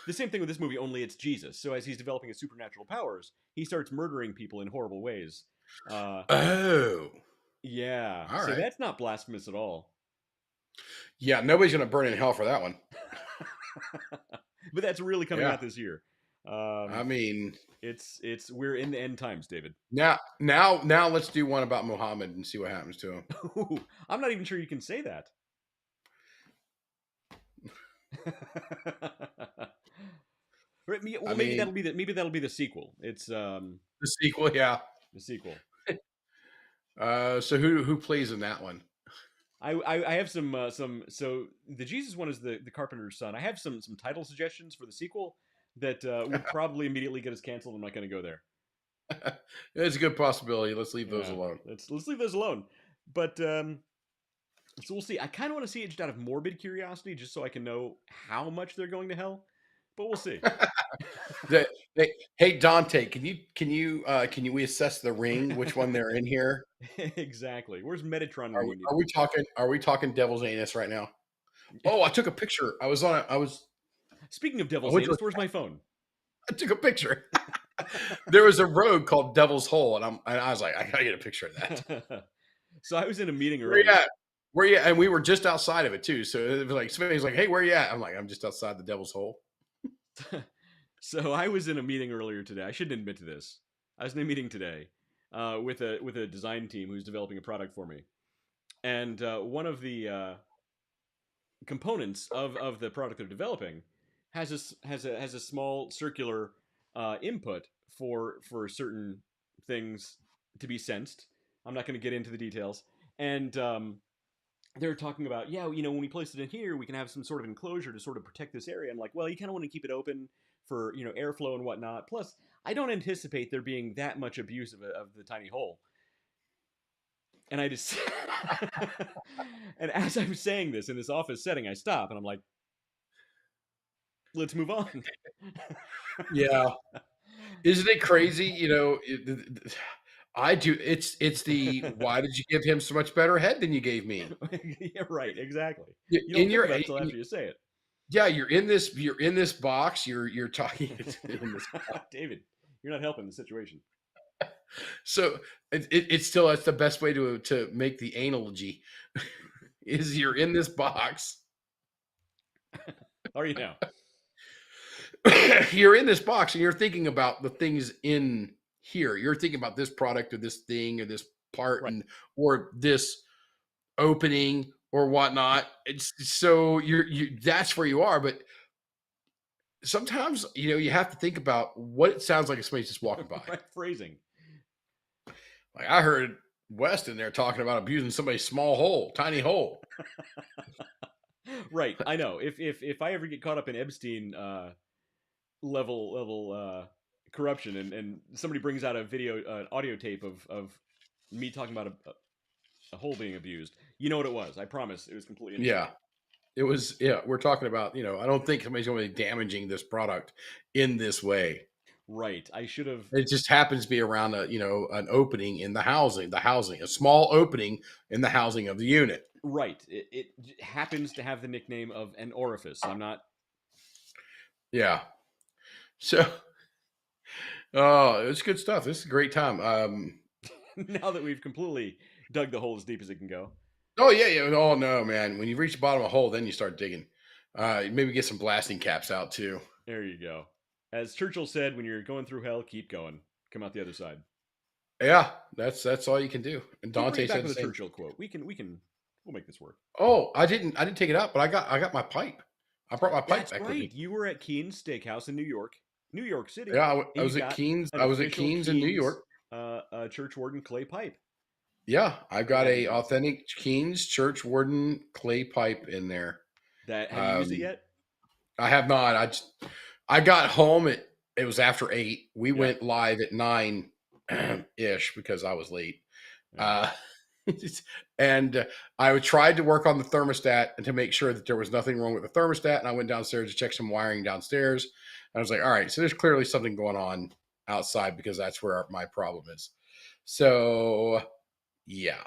B: The same thing with this movie, only it's Jesus. So as he's developing his supernatural powers, he starts murdering people in horrible ways.
C: Oh.
B: Yeah.
C: All
B: so
C: right.
B: that's not blasphemous at all.
C: Yeah, nobody's going to burn in hell for that one.
B: But that's really coming out this year.
C: I mean,
B: we're in the end times, David.
C: Now let's do one about Muhammad and see what happens to him.
B: I'm not even sure you can say that. Maybe that'll be the sequel. It's
C: the sequel, yeah.
B: The sequel.
C: So who plays in that one?
B: I have some so the Jesus one is the Carpenter's Son. I have some title suggestions for the sequel that would probably immediately get us canceled. I'm not going to go there.
C: It's a good possibility. Let's leave those alone.
B: Let's leave those alone. But so we'll see. I kind of want to see it just out of morbid curiosity, just so I can know how much they're going to hell. But we'll see.
C: Hey Dante, can we assess the ring? Which one they're in here?
B: Exactly. Where's Metatron?
C: Are we talking Devil's Anus right now? Oh, I took a picture.
B: Speaking of Devil's Anus, where's my phone?
C: I took a picture. There was a road called Devil's Hole, and I was like, I gotta get a picture of that.
B: So I was in a meeting earlier.
C: Where you at? And we were just outside of it too. So it was like somebody's like, "Hey, where you at?" I'm like, "I'm just outside the Devil's Hole."
B: So I was in a meeting earlier today. I shouldn't admit to this. I was in a meeting today with a design team who's developing a product for me, and one of the components of the product they're developing has a small circular input for certain things to be sensed. I'm not going to get into the details, and they're talking about, yeah, when we place it in here, we can have some sort of enclosure to sort of protect this area. I'm like, well, you kind of want to keep it open for, airflow and whatnot. Plus, I don't anticipate there being that much abuse of the tiny hole. And I just, and as I'm saying this in this office setting, I stop and I'm like, let's move on.
C: Yeah. Isn't it crazy? I do. It's the why did you give him so much better head than you gave me?
B: Yeah, right. Exactly.
C: Y-
B: You don't
C: In
B: think
C: your,
B: about it until after you say it.
C: yeah, you're in this box. You're talking in this box.
B: David, you're not helping the situation.
C: So it's still that's the best way to make the analogy is you're in this box.
B: How are you now?
C: You're in this box and you're thinking about the things in here. You're thinking about this product or this thing or this part
B: Right.
C: or this opening or whatnot. It's so you that's where you are. But sometimes you have to think about what it sounds like if somebody's just walking by.
B: Right phrasing.
C: Like I heard West in there talking about abusing somebody's small hole, tiny hole.
B: Right. I know. If I ever get caught up in Epstein level corruption and somebody brings out a video, an audio tape of me talking about a hole being abused, you know what it was. I promise it was completely innocent.
C: Yeah. It was, yeah, we're talking about, I don't think somebody's going to be damaging this product in this way.
B: Right. I should have.
C: It just happens to be around an opening in the housing, a small opening in the housing of the unit.
B: Right. It happens to have the nickname of an orifice. I'm not.
C: Yeah. So, oh, it's good stuff. This is a great time.
B: Now that we've completely dug the hole as deep as it can go.
C: Oh yeah, yeah. Oh no, man. When you reach the bottom of a hole, then you start digging. Maybe get some blasting caps out too.
B: There you go. As Churchill said, when you're going through hell, keep going. Come out the other side.
C: Yeah, that's all you can do. And Dante said
B: the
C: the same.
B: Churchill quote. We'll make this work.
C: Oh, I didn't take it out, but I got my pipe. I brought my pipe
B: That's
C: back
B: right.
C: with me.
B: You were at Keen's Steakhouse in New York City.
C: Yeah, I was at Keen's. I was at Keen's in New York.
B: Church Warden clay pipe.
C: Yeah, I've got a authentic Keen's Church Warden clay pipe in there.
B: That have you used it yet?
C: I have not. I got home. It was after 8. We went live at 9 ish because I was late.
B: Yeah.
C: And I tried to work on the thermostat and to make sure that there was nothing wrong with the thermostat. And I went downstairs to check some wiring downstairs. And I was like, all right, so there's clearly something going on outside because that's where my problem is. So yeah,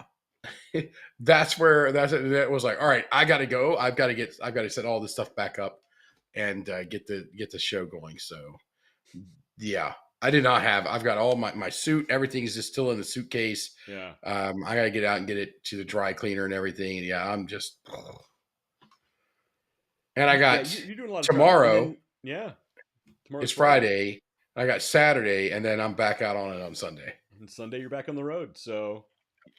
C: that was like, all right, I got to go. I've got to set all this stuff back up and get the show going. So yeah. I've got all my suit. Everything is just still in the suitcase.
B: Yeah.
C: I got to get out and get it to the dry cleaner and everything. And yeah, I'm just, and I got
B: you're doing a lot of
C: tomorrow.
B: Yeah.
C: It's Friday. I got Saturday and then I'm back out on it on Sunday.
B: And Sunday you're back on the road. So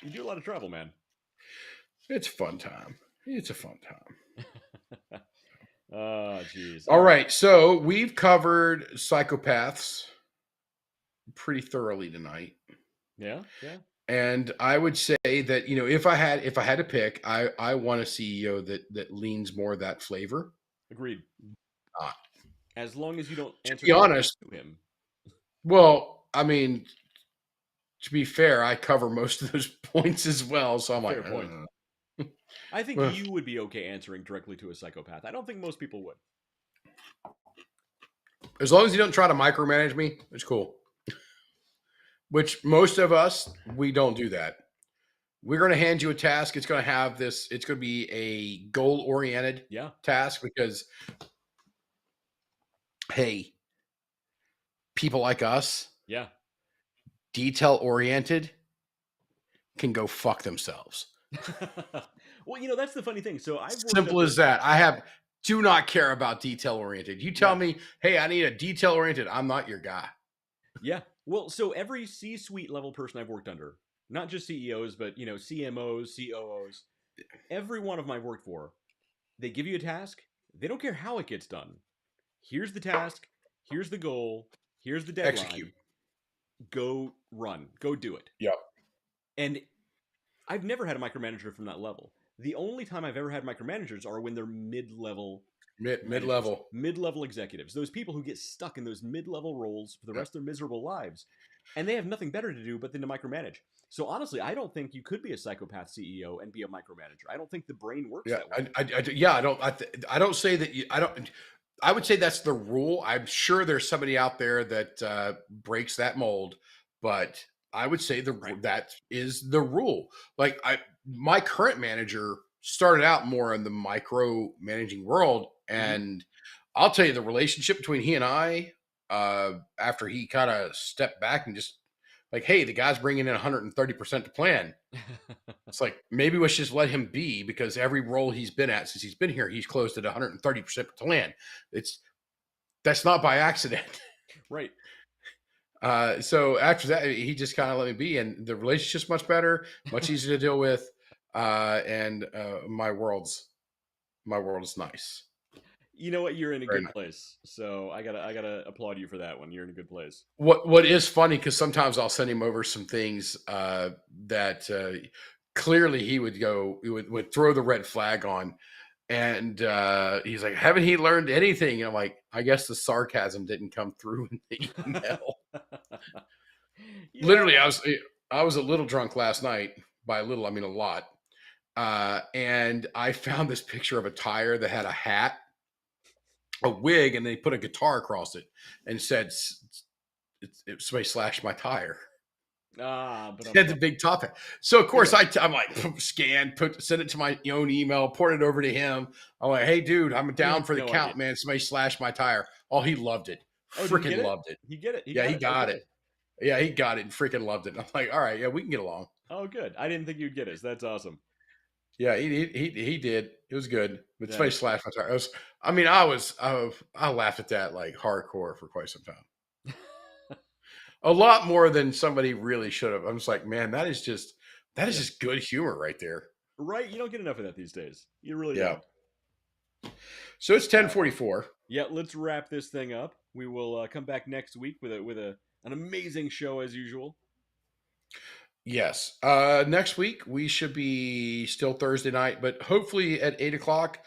B: you do a lot of travel, man.
C: It's a fun time.
B: Oh, geez.
C: All right. So we've covered psychopaths pretty thoroughly tonight.
B: Yeah.
C: And I would say that, if I had to pick, I want a CEO that leans more that flavor.
B: Agreed. As long as you don't answer
C: to be honest
B: to him.
C: Well, I mean, to be fair, I cover most of those points as well. So I'm
B: Fair
C: like,
B: point. I think you would be okay answering directly to a psychopath. I don't think most people would.
C: As long as you don't try to micromanage me, it's cool. Which most of us, we don't do that. We're going to hand you a task. It's going to be a goal-oriented task because, hey, people like us, detail-oriented, can go fuck themselves.
B: Well, that's the funny thing. So
C: simple as that. Do not care about detail-oriented. You tell me, hey, I need a detail-oriented. I'm not your guy.
B: Yeah. Well, so every C-suite level person I've worked under, not just CEOs, but, CMOs, COOs, every one of them I've worked for, they give you a task. They don't care how it gets done. Here's the task. Here's the goal. Here's the deadline.
C: Execute.
B: Go run. Go do it.
C: Yep.
B: And I've never had a micromanager from that level. The only time I've ever had micromanagers are when they're mid-level
C: Mid-level.
B: Mid-level executives. Those people who get stuck in those mid-level roles for the rest of their miserable lives. And they have nothing better to do but than to micromanage. So honestly, I don't think you could be a psychopath CEO and be a micromanager. I don't think the brain works that way.
C: I don't say that I would say that's the rule. I'm sure there's somebody out there that breaks that mold, but I would say that is the rule. Like my current manager started out more in the micro managing world, and I'll tell you the relationship between he and I, after he kind of stepped back and just like, hey, the guy's bringing in 130% to plan. It's like, maybe we should just let him be, because every role he's been at since he's been here, he's closed at 130% to plan. That's not by accident.
B: Right.
C: So after that, he just kind of let me be, and the relationship's much better, much easier to deal with. And my world's nice.
B: You know what? You're in a good place. So I gotta applaud you for that one. You're in a good place.
C: What is funny, because sometimes I'll send him over some things that clearly he would throw the red flag on, and he's like, "Haven't he learned anything?" And I'm like, "I guess the sarcasm didn't come through in the email."
B: Yeah.
C: Literally, I was a little drunk last night. By a little, I mean a lot. And I found this picture of a tire that had a hat, a wig, and they put a guitar across it and said, somebody slashed my tire.
B: But
C: had the big top hat. So of course I'm like, scan, send it to my own email, port it over to him. I'm like, hey dude, I'm down for the count, man. Somebody slashed my tire. Oh, he loved it. Freaking loved it.
B: He get it.
C: He got it. Yeah, he got it and freaking loved it. I'm like, all right, yeah, we can get along.
B: Oh, good. I didn't think you'd get it. So that's awesome.
C: Yeah, he did. It was good. But somebody slashed my tire. I laughed at that like hardcore for quite some time. A lot more than somebody really should have. I'm just like, man, that is just good humor right there.
B: Right? You don't get enough of that these days. You really don't.
C: So it's 10:44.
B: Yeah, let's wrap this thing up. We will come back next week with an amazing show as usual.
C: Yes. Next week we should be still Thursday night, but hopefully at 8:00.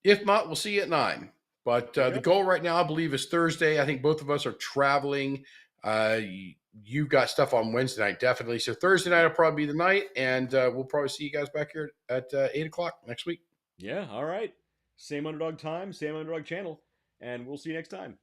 C: If not, we'll see you at 9. But the goal right now, I believe, is Thursday. I think both of us are traveling. You've got stuff on Wednesday night, definitely. So Thursday night will probably be the night, and we'll probably see you guys back here at 8:00 next week.
B: Yeah. All right. Same Underdog time, same Underdog channel, and we'll see you next time.